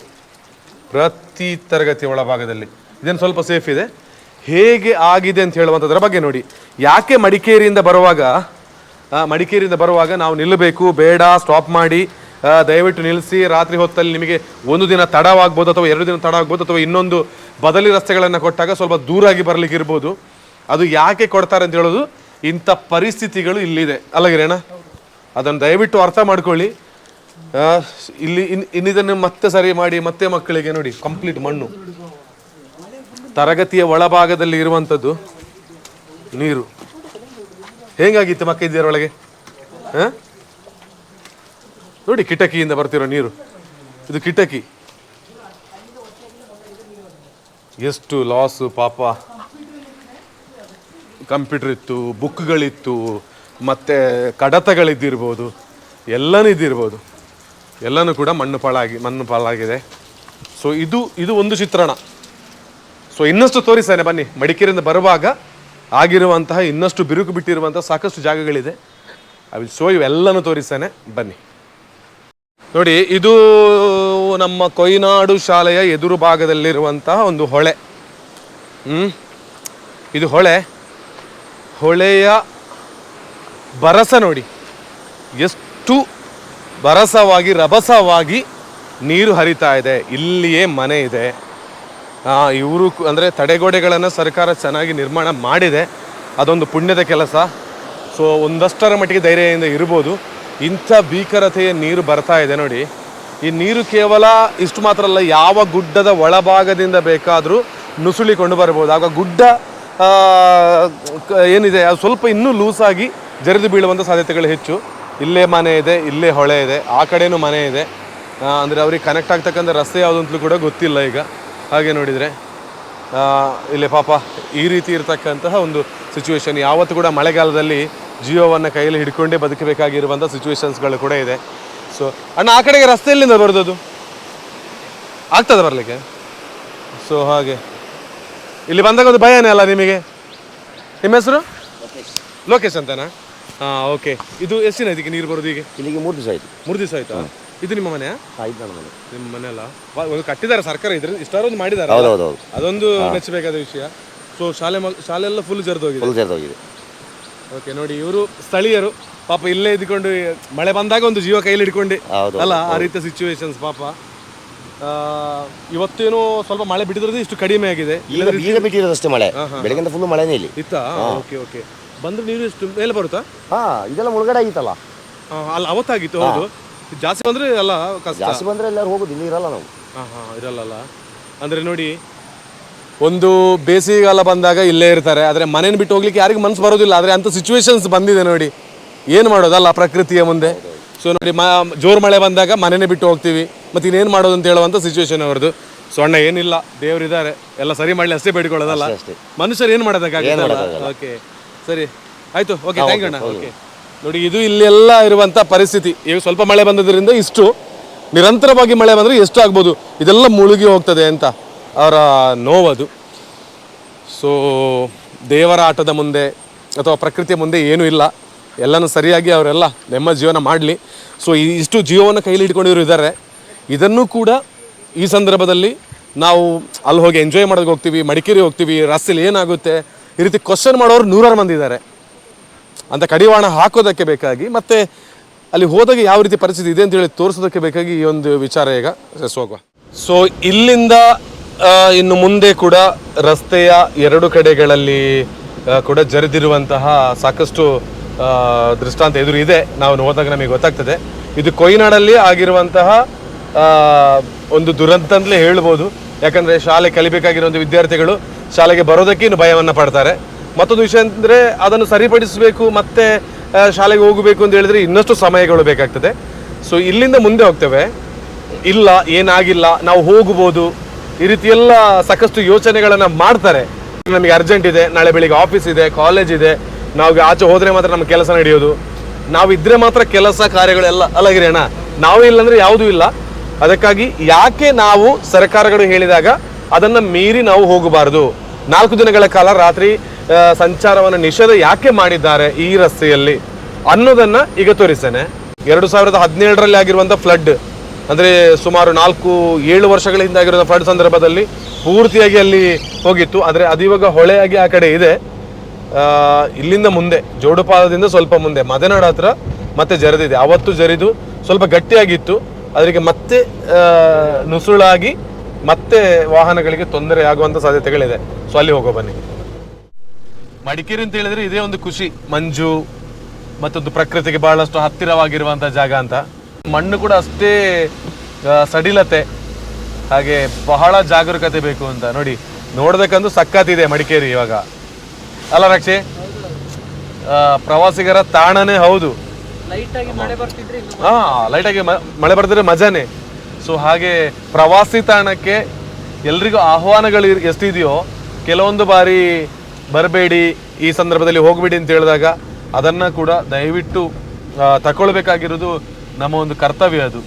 ಪ್ರತಿ ತರಗತಿಯ ಒಳಭಾಗದಲ್ಲಿ ಇದೇನು ಸ್ವಲ್ಪ ಸೇಫ್ ಇದೆ. ಹೇಗೆ ಆಗಿದೆ ಅಂತ ಹೇಳುವಂಥದ್ರ ಬಗ್ಗೆ ನೋಡಿ. ಯಾಕೆ ಮಡಿಕೇರಿಯಿಂದ ಬರುವಾಗ ನಾವು ನಿಲ್ಲಬೇಕು, ಬೇಡ, ಸ್ಟಾಪ್ ಮಾಡಿ, ದಯವಿಟ್ಟು ನಿಲ್ಲಿಸಿ. ರಾತ್ರಿ ಹೊತ್ತಲ್ಲಿ ನಿಮಗೆ ಒಂದು ದಿನ ತಡವಾಗ್ಬೋದು, ಅಥವಾ 2 ದಿನ ತಡ ಆಗ್ಬೋದು, ಅಥವಾ ಇನ್ನೊಂದು ಬದಲಿ ರಸ್ತೆಗಳನ್ನು ಕೊಟ್ಟಾಗ ಸ್ವಲ್ಪ ದೂರಾಗಿ ಬರ್ಲಿಕ್ಕೆ ಇರ್ಬೋದು. ಅದು ಯಾಕೆ ಕೊಡ್ತಾರೆ ಅಂತ ಹೇಳೋದು, ಇಂಥ ಪರಿಸ್ಥಿತಿಗಳು ಇಲ್ಲಿದೆ ಅಲ್ಲ ಗಿರಣ್ಣ? ಅದನ್ನು ದಯವಿಟ್ಟು ಅರ್ಥ ಮಾಡ್ಕೊಳ್ಳಿ. ಇನ್ನಿದನ್ನು ಮತ್ತೆ ಸರಿ ಮಾಡಿ, ಮತ್ತೆ ಮಕ್ಕಳಿಗೆ ನೋಡಿ ಕಂಪ್ಲೀಟ್ ಮಣ್ಣು. ತರಗತಿಯ ಒಳಭಾಗದಲ್ಲಿ ಇರುವಂಥದ್ದು ನೀರು ಹೇಗಾಗಿತ್ತು ಮಕ್ಕ ಇದರೊಳಗೆ. ನೋಡಿ, ಕಿಟಕಿಯಿಂದ ಬರ್ತಿರೋ ನೀರು. ಇದು ಕಿಟಕಿ. ಎಷ್ಟು ಲಾಸು ಪಾಪ. ಕಂಪ್ಯೂಟರ್ ಇತ್ತು, ಬುಕ್ಗಳಿತ್ತು, ಮತ್ತು ಕಡತಗಳಿದ್ದಿರ್ಬೋದು, ಎಲ್ಲನೂ ಇದ್ದಿರ್ಬೋದು. ಎಲ್ಲನೂ ಕೂಡ ಮಣ್ಣು ಪಾಲಾಗಿದೆ. ಸೊ ಇದು ಒಂದು ಚಿತ್ರಣ. ಸೊ ಇನ್ನಷ್ಟು ತೋರಿಸ್ತೇನೆ ಬನ್ನಿ. ಮಡಿಕೇರಿಯಿಂದ ಬರುವಾಗ ಆಗಿರುವಂತಹ ಇನ್ನಷ್ಟು ಬಿರುಕು ಬಿಟ್ಟಿರುವಂತಹ ಸಾಕಷ್ಟು ಜಾಗಗಳಿದೆ. ಐ ವಿಲ್ ಶೋ ಯು, ಎಲ್ಲನೂ ತೋರಿಸ್ತೇನೆ ಬನ್ನಿ. ನೋಡಿ, ಇದು ನಮ್ಮ ಕೊಯ್ನಾಡು ಶಾಲೆಯ ಎದುರು ಭಾಗದಲ್ಲಿರುವಂತಹ ಒಂದು ಹೊಳೆ. ಇದು ಹೊಳೆಯ ಬರಸ ನೋಡಿ, ಎಷ್ಟು ಬರಸವಾಗಿ ರಭಸವಾಗಿ ನೀರು ಹರಿತಾ ಇದೆ. ಇಲ್ಲಿಯೇ ಮನೆ ಇದೆ. ಇವರು ಅಂದರೆ ತಡೆಗೋಡೆಗಳನ್ನು ಸರ್ಕಾರ ಚೆನ್ನಾಗಿ ನಿರ್ಮಾಣ ಮಾಡಿದೆ. ಅದೊಂದು ಪುಣ್ಯದ ಕೆಲಸ. ಸೊ ಒಂದಷ್ಟರ ಮಟ್ಟಿಗೆ ಧೈರ್ಯದಿಂದ ಇರ್ಬೋದು. ಇಂಥ ಭೀಕರತೆಯ ನೀರು ಬರ್ತಾ ಇದೆ ನೋಡಿ. ಈ ನೀರು ಕೇವಲ ಇಷ್ಟು ಮಾತ್ರ ಅಲ್ಲ, ಯಾವ ಗುಡ್ಡದ ಒಳಭಾಗದಿಂದ ಬೇಕಾದರೂ ನುಸುಳಿಕೊಂಡು ಬರ್ಬೋದು. ಆಗ ಗುಡ್ಡ ಏನಿದೆ ಅದು ಸ್ವಲ್ಪ ಇನ್ನೂ ಲೂಸಾಗಿ ಜರಿದು ಬೀಳುವಂಥ ಸಾಧ್ಯತೆಗಳು ಹೆಚ್ಚು. ಇಲ್ಲೇ ಮನೆ ಇದೆ, ಇಲ್ಲೇ ಹೊಳೆ ಇದೆ, ಆ ಕಡೆನೂ ಮನೆ ಇದೆ. ಅಂದರೆ ಅವ್ರಿಗೆ ಕನೆಕ್ಟ್ ಆಗ್ತಕ್ಕಂಥ ರಸ್ತೆ ಯಾವುದು ಅಂತಲೂ ಕೂಡ ಗೊತ್ತಿಲ್ಲ ಈಗ. ಹಾಗೆ ನೋಡಿದರೆ ಇಲ್ಲಿ ಪಾಪ ಈ ರೀತಿ ಇರತಕ್ಕಂತಹ ಒಂದು ಸಿಚುವೇಶನ್. ಯಾವತ್ತೂ ಕೂಡ ಮಳೆಗಾಲದಲ್ಲಿ ಜಿಯೋವನ್ನು ಕೈಯಲ್ಲಿ ಹಿಡ್ಕೊಂಡೇ ಬದುಕಬೇಕಾಗಿರುವಂಥ ಸಿಚುವೇಶನ್ಸ್ಗಳು ಕೂಡ ಇದೆ. ಸೊ ಅಣ್ಣ, ಆ ಕಡೆಗೆ ರಸ್ತೆಯಲ್ಲಿಂದ ಬರೋದು ಆಗ್ತದೆ ಬರಲಿಕ್ಕೆ? ಸೊ ಹಾಗೆ ಇಲ್ಲಿ ಬಂದಾಗ ಒಂದು ಭಯನೇ ಅಲ್ಲ ನಿಮಗೆ? ನಿಮ್ಮ ಹೆಸರು? ಲೋಕೇಶ್ ಅಂತನಾ? ಹಾಂ, ಓಕೆ. ಇದು ಎಷ್ಟಿನ ಇದಕ್ಕೆ ನೀರು ಬರೋದು? ಈಗ ಇಲ್ಲಿಗೆ 3 ದಿವಸ ಆಯಿತು. 3 ದಿವಸ ಆಯ್ತಾ? ಇದು ನಿಮ್ಮ ಮನೆಯಾ? ಇದು ನನ್ನ ಮನೆ. ನಿಮ್ಮ ಮನೆ ಅಲ್ಲ, ಒಂದು ಕಟ್ಟಿದ್ದಾರೆ ಸರ್ಕಾರ, ಇದ್ರ ಇಷ್ಟಾರೊಂದು ಮಾಡಿದ್ದಾರೆ. ಹೌದೌದು. ಅದೊಂದು ಮೆಚ್ಚಬೇಕಾದ ವಿಷಯ. ಸೊ ಶಾಲೆ ಎಲ್ಲ ಫುಲ್ ಜರ್ದೋಗಿದೆ. ಫುಲ್ ಜರ್ದೋಗಿದೆ. ಓಕೆ, ನೋಡಿ ಇವರು ಸ್ಥಳೀಯರು ಪಾಪ ಇಲ್ಲೇ ಇದ್ಕೊಂಡು ಮಳೆ ಬಂದಾಗ ಒಂದು ಜೀವ ಕೈಲಿ ಹಿಡ್ಕೊಂಡು ಅಲ್ಲ, ಆ ರೀತಿಯ ಸಿಚುವೇಶನ್ಸ್ ಪಾಪ. ಇವತ್ತೇನೋ ಸ್ವಲ್ಪ ಮಳೆ ಬಿಟ್ಟಿರೋದು ಇಷ್ಟು ಕಡಿಮೆ ಆಗಿದೆ. ಈಗ ಬಿಟ್ಟಿರೋದಷ್ಟೇ ಮಳೆ, ಬೆಳಗಿಂದ ಫುಲ್ ಮಳೆನೇ ಇಲ್ಲಿ ಇತ್ತಾ? Okay okay. ಬಂದ್ರೆ ನೀರು ಎಷ್ಟು ಮೇಲೆ ಬರುತ್ತಾ? ಇದೆಲ್ಲ ಮುಳುಗಡೆ ಆಗಿತ್ತಲ್ಲ. ಅಲ್ಲ, ಅವತ್ತಾಗಿತ್ತು. ಹೌದು, ಜಾಸ್ತಿ ಬಂದ್ರೆ ಅಲ್ಲ ಕಷ್ಟ. ಜಾಸ್ತಿ ಬಂದ್ರೆ ಎಲ್ಲರೂ ಹೋಗುದು, ಇಲ್ಲಿ ಇರಲ್ಲ ನಾವು. ಇರಲ್ಲ. ಅಂದ್ರೆ ನೋಡಿ, ಒಂದು ಬೇಸಿಗೆಗಾಲ ಬಂದಾಗ ಇಲ್ಲೇ ಇರ್ತಾರೆ, ಆದರೆ ಮನೇನ ಬಿಟ್ಟು ಹೋಗ್ಲಿಕ್ಕೆ ಯಾರಿಗೂ ಮನಸ್ಸು ಬರೋದಿಲ್ಲ. ಆದರೆ ಅಂಥ ಸಿಚುವೇಶನ್ಸ್ ಬಂದಿದೆ ನೋಡಿ, ಏನು ಮಾಡೋದಲ್ಲ ಪ್ರಕೃತಿಯ ಮುಂದೆ. ಸೊ ನೋಡಿ, ಜೋರು ಮಳೆ ಬಂದಾಗ ಮನೇನೆ ಬಿಟ್ಟು ಹೋಗ್ತೀವಿ, ಮತ್ತು ಇನ್ನೇನು ಮಾಡೋದು ಅಂತ ಹೇಳುವಂಥ ಸಿಚುವೇಶನ್ ಅವ್ರದ್ದು. ಸೊ ಅಣ್ಣ, ಏನಿಲ್ಲ, ದೇವರಿದ್ದಾರೆ, ಎಲ್ಲ ಸರಿ ಮಾಡಲಿ ಅಷ್ಟೇ ಬೇಡ್ಕೊಳ್ಳೋದಲ್ಲ. ಮನುಷ್ಯರು ಏನು ಮಾಡೋದಕ್ಕಾಗಲ್ಲ. ಓಕೆ, ಸರಿ ಆಯಿತು. ಓಕೆ, ಥ್ಯಾಂಕ್ ಯು ಅಣ್ಣ. ಓಕೆ, ನೋಡಿ ಇದು ಇಲ್ಲೆಲ್ಲ ಇರುವಂಥ ಪರಿಸ್ಥಿತಿ. ಈಗ ಸ್ವಲ್ಪ ಮಳೆ ಬಂದದ್ರಿಂದ ಇಷ್ಟು, ನಿರಂತರವಾಗಿ ಮಳೆ ಬಂದರೆ ಎಷ್ಟು ಆಗ್ಬೋದು, ಇದೆಲ್ಲ ಮುಳುಗಿ ಹೋಗ್ತದೆ ಅಂತ ಅವರ ನೋವದು. ಸೊ ದೇವರ ಆಟದ ಮುಂದೆ ಅಥವಾ ಪ್ರಕೃತಿಯ ಮುಂದೆ ಏನೂ ಇಲ್ಲ, ಎಲ್ಲನೂ ಸರಿಯಾಗಿ ಅವರೆಲ್ಲ ನೆಮ್ಮದಿ ಜೀವನ ಮಾಡಲಿ. ಸೊ ಇಷ್ಟು ಜೀವವನ್ನು ಕೈಲಿ ಹಿಡ್ಕೊಂಡಿರು ಇದ್ದಾರೆ. ಇದನ್ನು ಕೂಡ ಈ ಸಂದರ್ಭದಲ್ಲಿ ನಾವು ಅಲ್ಲಿ ಹೋಗಿ ಎಂಜಾಯ್ ಮಾಡೋದಕ್ಕೆ ಹೋಗ್ತೀವಿ, ಮಡಿಕೇರಿ ಹೋಗ್ತೀವಿ, ರಸ್ತೆಯಲ್ಲಿ ಏನಾಗುತ್ತೆ ಈ ರೀತಿ ಕ್ವಶನ್ ಮಾಡೋರು 100 ಮಂದಿ ಇದ್ದಾರೆ ಅಂತ ಕಡಿವಾಣ ಹಾಕೋದಕ್ಕೆ ಬೇಕಾಗಿ, ಮತ್ತು ಅಲ್ಲಿ ಹೋದಾಗ ಯಾವ ರೀತಿ ಪರಿಸ್ಥಿತಿ ಇದೆ ಅಂತೇಳಿ ತೋರಿಸೋದಕ್ಕೆ ಬೇಕಾಗಿ ಈ ಒಂದು ವಿಚಾರ ಈಗ ಹೋಗುವ. ಸೊ ಇಲ್ಲಿಂದ ಇನ್ನು ಮುಂದೆ ಕೂಡ ರಸ್ತೆಯ 2 ಕಡೆಗಳಲ್ಲಿ ಕೂಡ ಜರಿದಿರುವಂತಹ ಸಾಕಷ್ಟು ದೃಷ್ಟಾಂತ ಎದುರು ಇದೆ. ನಾವು ಹೋದಾಗ ನಮಗೆ ಗೊತ್ತಾಗ್ತದೆ ಇದು ಕೊಯ್ನಾಡಲ್ಲಿ ಆಗಿರುವಂತಹ ಒಂದು ದುರಂತ ಅಂತಲೇ ಹೇಳ್ಬೋದು. ಯಾಕಂದರೆ ಶಾಲೆ ಕಲಿಬೇಕಾಗಿರುವಂಥ ವಿದ್ಯಾರ್ಥಿಗಳು ಶಾಲೆಗೆ ಬರೋದಕ್ಕೆ ಇನ್ನು ಭಯವನ್ನು ಪಡ್ತಾರೆ. ಮತ್ತೊಂದು ವಿಷಯ ಅಂದರೆ ಅದನ್ನು ಸರಿಪಡಿಸಬೇಕು, ಮತ್ತೆ ಶಾಲೆಗೆ ಹೋಗಬೇಕು ಅಂತ ಹೇಳಿದ್ರೆ ಇನ್ನಷ್ಟು ಸಮಯಗಳು ಬೇಕಾಗ್ತದೆ. ಸೊ ಇಲ್ಲಿಂದ ಮುಂದೆ ಹೋಗ್ತೇವೆ, ಇಲ್ಲ ಏನಾಗಿಲ್ಲ ನಾವು ಹೋಗ್ಬೋದು, ಈ ರೀತಿ ಎಲ್ಲ ಸಾಕಷ್ಟು ಯೋಚನೆಗಳನ್ನು ಮಾಡ್ತಾರೆ. ನಮಗೆ ಅರ್ಜೆಂಟ್ ಇದೆ, ನಾಳೆ ಬೆಳಿಗ್ಗೆ ಆಫೀಸ್ ಇದೆ, ಕಾಲೇಜ್ ಇದೆ, ನಾವು ಆಚೆ ಹೋದರೆ ಮಾತ್ರ ನಮ್ಮ ಕೆಲಸ ನಡೆಯೋದು, ನಾವಿದ್ರೆ ಮಾತ್ರ ಕೆಲಸ ಕಾರ್ಯಗಳೆಲ್ಲ ಅಲ್ಲಗಿರಿ ಅಣ್ಣ, ನಾವು ಇಲ್ಲಾಂದ್ರೆ ಯಾವುದೂ ಇಲ್ಲ. ಅದಕ್ಕಾಗಿ ಯಾಕೆ ನಾವು ಸರ್ಕಾರಗಳು ಹೇಳಿದಾಗ ಅದನ್ನು ಮೀರಿ ನಾವು ಹೋಗಬಾರ್ದು, 4 ದಿನಗಳ ಕಾಲ ರಾತ್ರಿ ಸಂಚಾರವನ್ನು ನಿಷೇಧ ಯಾಕೆ ಮಾಡಿದ್ದಾರೆ ಈ ರಸ್ತೆಯಲ್ಲಿ ಅನ್ನೋದನ್ನು ಈಗ ತೋರಿಸ್ತೇನೆ. 2017ರಲ್ಲಿ ಆಗಿರುವಂಥ ಫ್ಲಡ್, ಅಂದರೆ ಸುಮಾರು 4-7 ವರ್ಷಗಳ ಹಿಂದೆ ಆಗಿರೋ ಫ್ಲಡ್ ಸಂದರ್ಭದಲ್ಲಿ ಪೂರ್ತಿಯಾಗಿ ಅಲ್ಲಿ ಹೋಗಿತ್ತು. ಆದರೆ ಅದು ಇವಾಗ ಹೊಳೆಯಾಗಿ ಆ ಕಡೆ ಇದೆ. ಇಲ್ಲಿಂದ ಮುಂದೆ ಜೋಡುಪಾಲದಿಂದ ಸ್ವಲ್ಪ ಮುಂದೆ ಮದನಾಡ್ ಹತ್ರ ಮತ್ತೆ ಜರಿದಿದೆ. ಅವತ್ತು ಜರಿದು ಸ್ವಲ್ಪ ಗಟ್ಟಿಯಾಗಿತ್ತು, ಅದಕ್ಕೆ ಮತ್ತೆ ನುಸುಳಾಗಿ ಮತ್ತೆ ವಾಹನಗಳಿಗೆ ತೊಂದರೆ ಆಗುವಂಥ ಸಾಧ್ಯತೆಗಳಿದೆ. ಸೊ ಅಲ್ಲಿ ಹೋಗೋ ಬನ್ನಿ. ಮಡಿಕೇರಿ ಅಂತ ಹೇಳಿದ್ರೆ ಇದೇ ಒಂದು ಖುಷಿ, ಮಂಜು ಮತ್ತೊಂದು ಪ್ರಕೃತಿಗೆ ಬಹಳಷ್ಟು ಹತ್ತಿರವಾಗಿರುವಂಥ ಜಾಗ ಅಂತ. ಮಣ್ಣು ಕೂಡ ಅಷ್ಟೇ ಸಡಿಲತೆ, ಹಾಗೆ ಬಹಳ ಜಾಗರೂಕತೆ ಬೇಕು ಅಂತ. ನೋಡಿ, ನೋಡ್ಬೇಕಂದು ಸಖತ್ತಿದೆ ಮಡಿಕೇರಿ ಇವಾಗ ಅಲ್ಲ ರಕ್ಷೆ? ಪ್ರವಾಸಿಗರ ತಾಣನೇ ಹೌದು. ಲೈಟಾಗಿ ಮಳೆ ಬರ್ತಿದ್ರೆ ಮಜಾನೇ. ಸೊ ಹಾಗೆ ಪ್ರವಾಸಿ ತಾಣಕ್ಕೆ ಎಲ್ರಿಗೂ ಆಹ್ವಾನಗಳು ಎಷ್ಟಿದೆಯೋ, ಕೆಲವೊಂದು ಬಾರಿ ಬರಬೇಡಿ, ಈ ಸಂದರ್ಭದಲ್ಲಿ ಹೋಗಬೇಡಿ ಅಂತ ಹೇಳಿದಾಗ ಅದನ್ನು ಕೂಡ ದಯವಿಟ್ಟು ತಗೊಳ್ಬೇಕಾಗಿರೋದು ನಮ್ಮ ಒಂದು ಕರ್ತವ್ಯ ಅದು.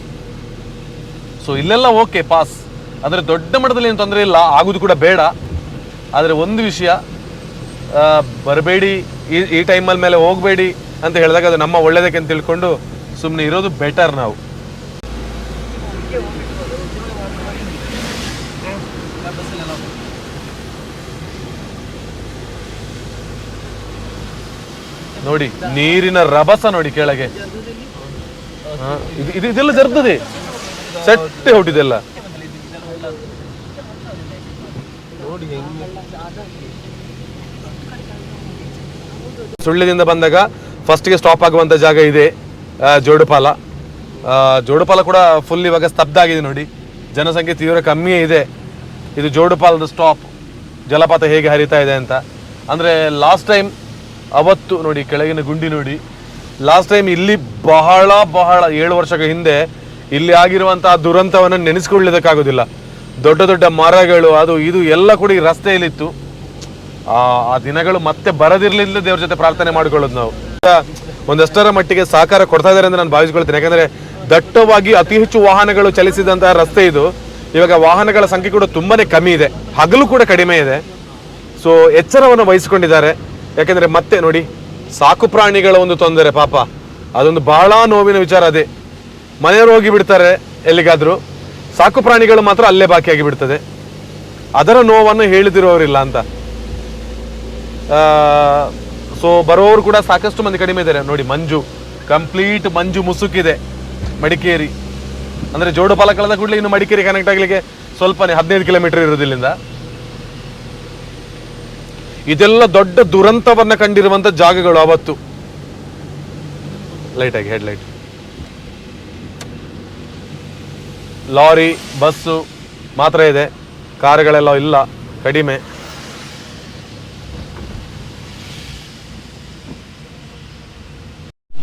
ಸೊ ಇಲ್ಲೆಲ್ಲ ಓಕೆ ಪಾಸ್, ಅಂದರೆ ದೊಡ್ಡ ಮಟ್ಟದಲ್ಲಿ ಏನು ತೊಂದರೆ ಇಲ್ಲ, ಆಗೋದು ಕೂಡ ಬೇಡ. ಆದರೆ ಒಂದು ವಿಷಯ, ಬರಬೇಡಿ, ಈ ಟೈಮಲ್ಲಿ ಮೇಲೆ ಹೋಗಬೇಡಿ ಅಂತ ಹೇಳಿದಾಗ ಅದು ನಮ್ಮ ಒಳ್ಳೇದಕ್ಕೆ ಅಂತ ತಿಳ್ಕೊಂಡು ಸುಮ್ಮನೆ ಇರೋದು ಬೆಟರ್. ನಾವು ನೋಡಿ ನೀರಿನ ರಭಸ ನೋಡಿ ಕೆಳಗೆ, ಇದೆಲ್ಲ ಜರ್ತದೆ, ಸೆಟ್ಟೆ ಹೊಟ್ಟಿದೆಲ್ಲ ನೋಡಿ. ಸುಳ್ಳ್ಯದಿಂದ ಬಂದಾಗ ಫಸ್ಟ್ಗೆ ಸ್ಟಾಪ್ ಆಗುವಂಥ ಜಾಗ ಇದೆ ಜೋಡುಪಾಲ. ಜೋಡುಪಾಲ ಕೂಡ ಫುಲ್ ಇವಾಗ ಸ್ತಬ್ಧ ಆಗಿದೆ ನೋಡಿ, ಜನಸಂಖ್ಯೆ ತೀವ್ರ ಕಮ್ಮಿಯೇ ಇದೆ. ಇದು ಜೋಡುಪಾಲದ ಸ್ಟಾಪ್, ಜಲಪಾತ ಹೇಗೆ ಹರಿತಾ ಇದೆ ಅಂತ. ಅಂದರೆ ಲಾಸ್ಟ್ ಟೈಮ್ ಅವತ್ತು ನೋಡಿ ಕೆಳಗಿನ ಗುಂಡಿ ನೋಡಿ, ಲಾಸ್ಟ್ ಟೈಮ್ ಇಲ್ಲಿ ಬಹಳ 7 ವರ್ಷಗಳ ಹಿಂದೆ ಇಲ್ಲಿ ಆಗಿರುವಂತಹ ದುರಂತವನ್ನು ನೆನೆಸ್ಕೊಳ್ಳೋದಕ್ಕಾಗೋದಿಲ್ಲ. ದೊಡ್ಡ ದೊಡ್ಡ ಮರಗಳು ಅದು ಇದು ಎಲ್ಲ ಕೂಡ ಈ ರಸ್ತೆಯಲ್ಲಿತ್ತು. ಆ ದಿನಗಳು ಮತ್ತೆ ಬರದಿರ್ಲಿಲ್ಲ. ದೇವ್ರ ಜೊತೆ ಪ್ರಾರ್ಥನೆ ಮಾಡ್ಕೊಳ್ಳೋದು ನಾವು. ಒಂದಷ್ಟರ ಮಟ್ಟಿಗೆ ಸಹಕಾರ ಕೊಡ್ತಾ ಇದ್ದಾರೆ ಅಂತ ನಾನು ಭಾವಿಸ್ಕೊಳ್ತೀನಿ. ಯಾಕಂದ್ರೆ ದಟ್ಟವಾಗಿ ಅತಿ ಹೆಚ್ಚು ವಾಹನಗಳು ಚಲಿಸಿದಂತಹ ರಸ್ತೆ ಇದು. ಇವಾಗ ವಾಹನಗಳ ಸಂಖ್ಯೆ ಕೂಡ ತುಂಬಾನೇ ಕಮ್ಮಿ ಇದೆ, ಹಗಲು ಕೂಡ ಕಡಿಮೆ ಇದೆ. ಸೊ ಎಚ್ಚರವನ್ನು ವಹಿಸಿಕೊಂಡಿದ್ದಾರೆ. ಯಾಕಂದ್ರೆ ಮತ್ತೆ ನೋಡಿ, ಸಾಕು ಪ್ರಾಣಿಗಳ ಒಂದು ತೊಂದರೆ ಪಾಪ, ಅದೊಂದು ಬಹಳ ನೋವಿನ ವಿಚಾರ. ಅದೇ ಮನೆಯವರು ಹೋಗಿ ಬಿಡ್ತಾರೆ ಎಲ್ಲಿಗಾದ್ರೂ, ಸಾಕು ಪ್ರಾಣಿಗಳು ಮಾತ್ರ ಅಲ್ಲೇ ಬಾಕಿಯಾಗಿ ಬಿಡ್ತದೆ. ಅದರ ನೋವನ್ನು ಹೇಳಿದಿರೋರಿಲ್ಲ ಅಂತ. ಸೊ ಬರೋರು ಕೂಡ ಸಾಕಷ್ಟು ಮಂದಿ ಕಡಿಮೆ ಇದ್ದಾರೆ. ನೋಡಿ, ಮಂಜು, ಕಂಪ್ಲೀಟ್ ಮಂಜು ಮುಸುಕಿದೆ ಮಡಿಕೇರಿ. ಅಂದ್ರೆ ಜೋಡು ಪಾಲಕಳದ ಕೂಡಲೇ ಇನ್ನು ಮಡಿಕೇರಿ ಕನೆಕ್ಟ್ ಆಗ್ಲಿಕ್ಕೆ ಸ್ವಲ್ಪನೇ 15 ಕಿಲೋಮೀಟರ್ ಇರೋದಿಲ್ಲಿಂದ. ಇದೆಲ್ಲ ದೊಡ್ಡ ದುರಂತವನ್ನ ಕಂಡಿರುವಂತ ಜಾಗಗಳು ಅವತ್ತು. ಲೈಟ್ ಆಗಿ ಹೆಡ್ ಲೈಟ್, ಲಾರಿ ಬಸ್ಸು ಮಾತ್ರ ಇದೆ, ಕಾರುಗಳೆಲ್ಲ ಇಲ್ಲ, ಕಡಿಮೆ.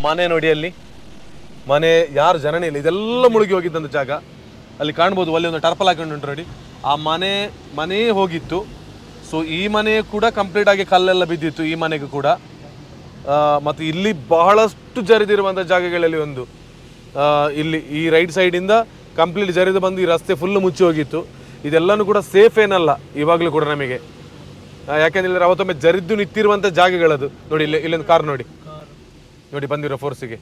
ಮನೆ ನೋಡಿ, ಅಲ್ಲಿ ಮನೆ ಯಾರು ಜನನೇ ಇಲ್ಲ, ಇದೆಲ್ಲ ಮುಳುಗಿ ಹೋಗಿದ್ದಂಥ ಜಾಗ. ಅಲ್ಲಿ ಕಾಣ್ಬೋದು, ಅಲ್ಲಿ ಒಂದು ಟರ್ಪಲ್ ಹಾಕೊಂಡು ಉಂಟು ನೋಡಿ. ಆ ಮನೆ ಹೋಗಿತ್ತು. ಸೊ ಈ ಮನೆ ಕೂಡ ಕಂಪ್ಲೀಟ್ ಆಗಿ ಕಲ್ಲೆಲ್ಲ ಬಿದ್ದಿತ್ತು, ಈ ಮನೆಗೂ ಕೂಡ. ಮತ್ತು ಇಲ್ಲಿ ಬಹಳಷ್ಟು ಜರಿದಿರುವಂಥ ಜಾಗಗಳಲ್ಲಿ ಒಂದು, ಇಲ್ಲಿ ಈ ರೈಟ್ ಸೈಡಿಂದ ಕಂಪ್ಲೀಟ್ ಜರಿದು ಬಂದು ಈ ರಸ್ತೆ ಫುಲ್ ಮುಚ್ಚಿ ಹೋಗಿತ್ತು. ಇದೆಲ್ಲನೂ ಕೂಡ ಸೇಫ್ ಏನಲ್ಲ ಇವಾಗಲೂ ಕೂಡ ನಮಗೆ. ಯಾಕೆಂದ್ರೆ ಅವತ್ತೊಮ್ಮೆ ಜರಿದ್ದು ನಿಂತಿರುವಂಥ ಜಾಗಗಳದು. ನೋಡಿ, ಇಲ್ಲೊಂದು ಕಾರ್ ನೋಡಿ ಬಂದಿರೋ ಫೋರ್ಸಿಗೆ.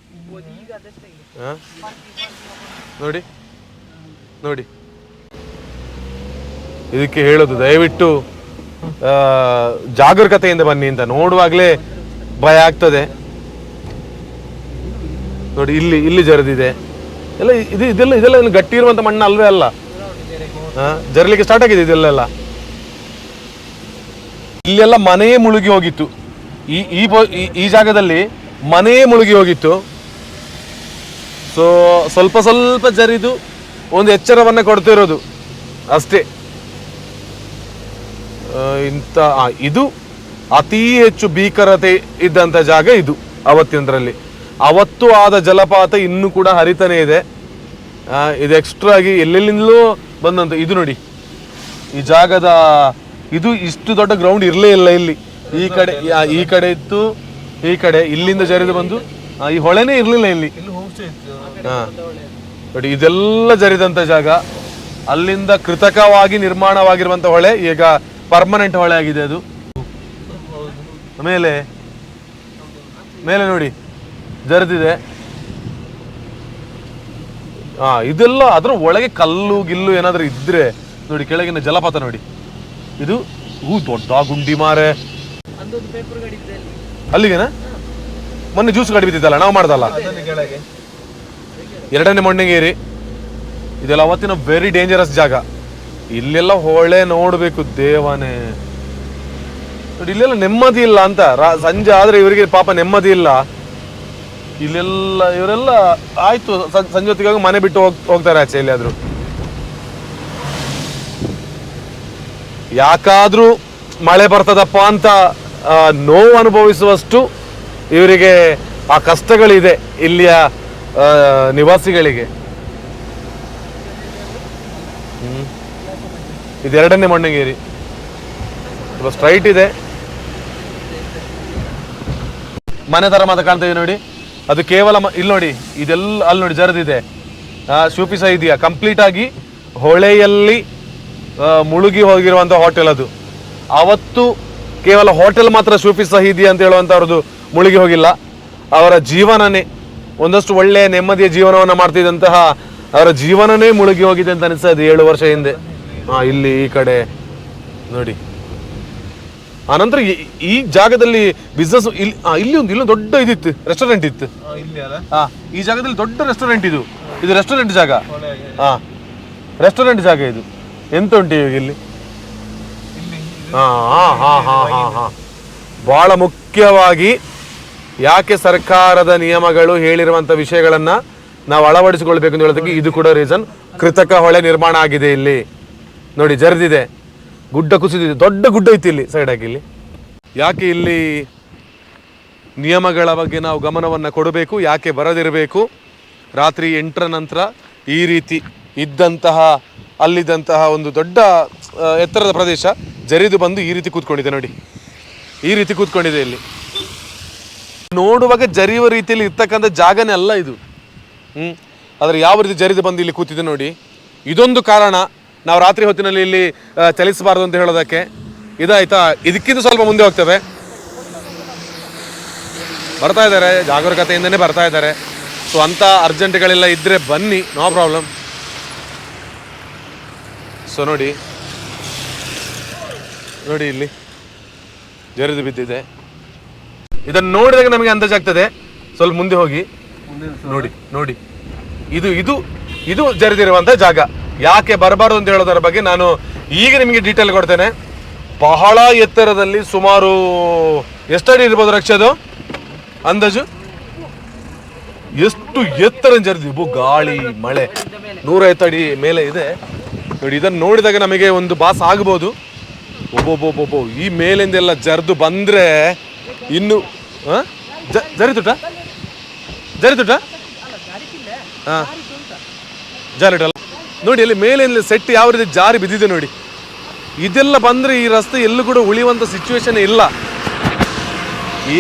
ನೋಡಿ ನೋಡಿ, ಇದಕ್ಕೆ ಹೇಳೋದು ದಯವಿಟ್ಟು ಜಾಗರೂಕತೆಯಿಂದ ಬನ್ನಿ ಅಂತ. ನೋಡುವಾಗಲೇ ಭಯ ಆಗ್ತದೆ. ನೋಡಿ, ಇಲ್ಲಿ ಜರಿದಿದೆ ಎಲ್ಲ. ಇದೆಲ್ಲ ಗಟ್ಟಿ ಇರುವಂತ ಮಣ್ಣು ಅಲ್ವೇ ಅಲ್ಲ, ಜರಲಿಕ್ಕೆ ಸ್ಟಾರ್ಟ್ ಆಗಿದೆ ಇದೆಲ್ಲ. ಇಲ್ಲೆಲ್ಲ ಮನೆಯೇ ಮುಳುಗಿ ಹೋಗಿತ್ತು. ಈ ಜಾಗದಲ್ಲಿ ಮನೆಯೇ ಮುಳುಗಿ ಹೋಗಿತ್ತು. ಸೊ ಸ್ವಲ್ಪ ಜರಿದು ಒಂದು ಎಚ್ಚರವನ್ನ ಕೊಡ್ತಿರೋದು ಅಷ್ಟೇ. ಇದು ಅತಿ ಹೆಚ್ಚು ಭೀಕರತೆ ಇದ್ದಂಥ ಜಾಗ ಇದು ಅವತ್ತಿನದ್ರಲ್ಲಿ. ಅವತ್ತು ಆದ ಜಲಪಾತ ಇನ್ನೂ ಕೂಡ ಹರಿತಾನೆ ಇದೆ. ಇದು ಎಕ್ಸ್ಟ್ರಾ ಆಗಿ ಎಲ್ಲೆಲ್ಲಿಂದಲೂ ಬಂದಂತ. ಇದು ನೋಡಿ, ಈ ಜಾಗದ ಇದು ಇಷ್ಟು ದೊಡ್ಡ ಗ್ರೌಂಡ್ ಇರಲೇ ಇಲ್ಲ ಇಲ್ಲಿ. ಈ ಕಡೆ ಇತ್ತು, ಈ ಕಡೆ ಇಲ್ಲಿಂದ ಜರಿದು ಬಂದು ಈ ಹೊಳೆನೇ ಇರಲಿಲ್ಲ ಇಲ್ಲಿ. ನೋಡಿ, ಇದೆಲ್ಲ ಜರಿದಂತ ಜಾಗ. ಅಲ್ಲಿಂದ ಕೃತಕವಾಗಿ ನಿರ್ಮಾಣವಾಗಿರುವಂತ ಹೊಳೆ ಈಗ ಪರ್ಮನೆಂಟ್ ಹೊಳೆ ಆಗಿದೆ ಅದು. ಮೇಲೆ ನೋಡಿ ಜರಿದಿದೆ. ಇದೆಲ್ಲ ಅದ್ರ ಒಳಗೆ ಕಲ್ಲು ಗಿಲ್ಲು ಏನಾದ್ರೂ ಇದ್ರೆ ನೋಡಿ, ಕೆಳಗಿನ ಜಲಪಾತ ನೋಡಿ. ಇದು ದೊಡ್ಡ ಗುಂಡಿ ಮಾರೆ. ಅಲ್ಲಿಗೆನಾ ಮೊನ್ನೆ ಜ್ಯೂಸ್ ಗಾಡಿ ಬಿದ್ದಿದ್ದಲ್ಲ, ನಾವು ಮಾಡ್ದಲ್ಲ, 2ನೇ ಮೊಣ್ಣಗೇರಿ. ಇದೆಲ್ಲ ಅವತ್ತಿನ ವೆರಿ ಡೇಂಜರಸ್ ಜಾಗ. ಇಲ್ಲೆಲ್ಲ ಹೊಳೆ ನೋಡ್ಬೇಕು ದೇವನೇ. ನೋಡಿ, ಇಲ್ಲೆಲ್ಲ ನೆಮ್ಮದಿ ಇಲ್ಲ ಅಂತ. ಸಂಜೆ ಆದ್ರೆ ಇವರಿಗೆ ಪಾಪ ನೆಮ್ಮದಿ ಇಲ್ಲ. ಇಲ್ಲೆಲ್ಲ ಇವರೆಲ್ಲ ಆಯ್ತು ಸಂಜೆ ಹೊತ್ತಿಗೆ ಮನೆ ಬಿಟ್ಟು ಹೋಗ್ತಾರೆ ಆಚೆ ಎಲ್ಲಿಯಾದ್ರು. ಯಾಕಾದ್ರೂ ಮಳೆ ಬರ್ತದಪ್ಪ ಅಂತ ನೋವು ಅನುಭವಿಸುವಷ್ಟು ಇವರಿಗೆ ಆ ಕಷ್ಟಗಳಿದೆ ಇಲ್ಲಿಯ ನಿವಾಸಿಗಳಿಗೆ. ಇದು 2ನೇ ಮೊಣ್ಣಗೇರಿ. ಸ್ಟ್ರೈಟ್ ಇದೆ, ಮನೆ ತರ ಮಾತ್ರ ಕಾಣ್ತಾ ಇದೆ ನೋಡಿ. ಅದು ಕೇವಲ ಇಲ್ಲಿ ನೋಡಿ, ಇದೆಲ್ಲ ಅಲ್ಲಿ ನೋಡಿ ಜರಿದಿದೆ. ಶೂಪಿ ಸಹ ಇದೆಯಾ, ಕಂಪ್ಲೀಟ್ ಆಗಿ ಹೊಳೆಯಲ್ಲಿ ಮುಳುಗಿ ಹೋಗಿರುವಂತ ಹೋಟೆಲ್ ಅದು. ಅವತ್ತು ಕೇವಲ ಹೋಟೆಲ್ ಮಾತ್ರ ಶೂಪಿ ಸಹ ಇದೆಯಾ ಅಂತ ಹೇಳುವಂತವ್ರದ್ದು ಮುಳುಗಿ ಹೋಗಿಲ್ಲ. ಅವರ ಜೀವನನೇ ಒಂದಷ್ಟು ಒಳ್ಳೆಯ ನೆಮ್ಮದಿಯ ಜೀವನವನ್ನ ಮಾಡ್ತಿದ್ದಂತಹ ಅವರ ಜೀವನನೇ ಮುಳುಗಿ ಹೋಗಿದೆ ಅಂತ ಅನಿಸ್ತದೆ 7 ವರ್ಷ ಹಿಂದೆ. ಇಲ್ಲಿ ಈ ಕಡೆ ನೋಡಿ. ಆನಂತರ ಈ ಜಾಗದಲ್ಲಿ ಬಿಸ್ನೆಸ್ ಇಲ್ಲಿ ದೊಡ್ಡ ಇದಿತ್ತು, ರೆಸ್ಟೋರೆಂಟ್ ಇತ್ತು. ಈ ಜಾಗದಲ್ಲಿ ದೊಡ್ಡ ರೆಸ್ಟೋರೆಂಟ್ ಇದು ರೆಸ್ಟೋರೆಂಟ್ ಜಾಗ. ರೆಸ್ಟೋರೆಂಟ್ ಜಾಗ ಇದು. ಎಂತ ಉಂಟು ಇವಾಗ ಇಲ್ಲಿ? ಬಹಳ ಮುಖ್ಯವಾಗಿ ಯಾಕೆ ಸರ್ಕಾರದ ನಿಯಮಗಳು ಹೇಳಿರುವಂತ ವಿಷಯಗಳನ್ನ ನಾವು ಅಳವಡಿಸಿಕೊಳ್ಬೇಕು ಅಂತ ಹೇಳೋದಕ್ಕೆ ಇದು ಕೂಡ ರೀಸನ್. ಕೃತಕ ಹೊಳೆ ನಿರ್ಮಾಣ ಆಗಿದೆ ಇಲ್ಲಿ ನೋಡಿ, ಜರಿದಿದೆ, ಗುಡ್ಡ ಕುಸಿದಿದೆ, ದೊಡ್ಡ ಗುಡ್ಡ ಇತ್ತು ಇಲ್ಲಿ ಸೈಡ್ ಆಗಿ. ಇಲ್ಲಿ ಯಾಕೆ ಇಲ್ಲಿ ನಿಯಮಗಳ ಬಗ್ಗೆ ನಾವು ಗಮನವನ್ನು ಕೊಡಬೇಕು. ಯಾಕೆ ಬರದಿರಬೇಕು, ರಾತ್ರಿ 8ರ ನಂತರ ಈ ರೀತಿ ಅಲ್ಲಿದ್ದಂತಹ ಒಂದು ದೊಡ್ಡ ಎತ್ತರದ ಪ್ರದೇಶ ಜರಿದು ಬಂದು ಈ ರೀತಿ ಕೂತ್ಕೊಂಡಿದೆ ನೋಡಿ, ಈ ರೀತಿ ಕೂತ್ಕೊಂಡಿದೆ. ಇಲ್ಲಿ ನೋಡುವಾಗ ಜರಿಯುವ ರೀತಿಯಲ್ಲಿ ಇರ್ತಕ್ಕಂಥ ಜಾಗನೇ ಅಲ್ಲ ಇದು. ಆದರೆ ಯಾವ ರೀತಿ ಜರಿದು ಬಂದು ಇಲ್ಲಿ ಕೂತಿದೆ ನೋಡಿ. ಇದೊಂದು ಕಾರಣ ನಾವು ರಾತ್ರಿ ಹೊತ್ತಿನಲ್ಲಿ ಇಲ್ಲಿ ಚಲಿಸಬಾರ್ದು ಅಂತ ಹೇಳೋದಕ್ಕೆ. ಇದಾಯ್ತಾ, ಇದಕ್ಕಿಂತ ಸ್ವಲ್ಪ ಮುಂದೆ ಹೋಗ್ತೇವೆ. ಬರ್ತಾ ಇದ್ದಾರೆ, ಜಾಗರೂಕತೆಯಿಂದನೇ ಬರ್ತಾ ಇದ್ದಾರೆ. ಸೊ ಅಂಥ ಅರ್ಜೆಂಟ್ಗಳೆಲ್ಲ ಇದ್ದರೆ ಬನ್ನಿ, ನೋ ಪ್ರಾಬ್ಲಮ್. ಸೊ ನೋಡಿ ಇಲ್ಲಿ ಜರಿದು ಬಿದ್ದಿದೆ. ಇದನ್ನು ನೋಡಿದಾಗ ನಮಗೆ ಅಂದಾಜಾಗ್ತದೆ. ಸ್ವಲ್ಪ ಮುಂದೆ ಹೋಗಿ ನೋಡಿ ಇದು ಜರಿದಿರುವಂಥ ಜಾಗ. ಯಾಕೆ ಬರಬಾರ್ದು ಅಂತ ಹೇಳೋದರ ಬಗ್ಗೆ ನಾನು ಈಗ ನಿಮಗೆ ಡೀಟೇಲ್ ಕೊಡ್ತೇನೆ. ಬಹಳ ಎತ್ತರದಲ್ಲಿ, ಸುಮಾರು ಎಷ್ಟಡಿ ಇರ್ಬೋದು ರಕ್ಷದು ಅಂದಾಜು? ಎಷ್ಟು ಎತ್ತರ ಜರಿದಿವು, ಗಾಳಿ ಮಳೆ 150 ಅಡಿ ಮೇಲೆ ಇದೆ ನೋಡಿ. ಇದನ್ನು ನೋಡಿದಾಗ ನಮಗೆ ಒಂದು ಭಾಸ ಆಗ್ಬೋದು, ಒಬ್ಬೊಬ್ಬೊಬ್ಬೊಬ್ಬೊ ಈ ಮೇಲಿಂದೆಲ್ಲ ಜರಿದು ಬಂದರೆ ಇನ್ನು ಜರಿತುಟ ಹಾಂ ಜಾರಿಟಲ್ಲ ನೋಡಿ. ಅಲ್ಲಿ ಮೇಲಿಂದ ಸೆಟ್ ಯಾವ ರೀತಿ ಜಾರಿ ಬಿದ್ದಿದೆ ನೋಡಿ. ಇದೆಲ್ಲ ಬಂದರೆ ಈ ರಸ್ತೆ ಎಲ್ಲೂ ಕೂಡ ಉಳಿಯುವಂಥ ಸಿಚುವೇಶನ್ ಇಲ್ಲ.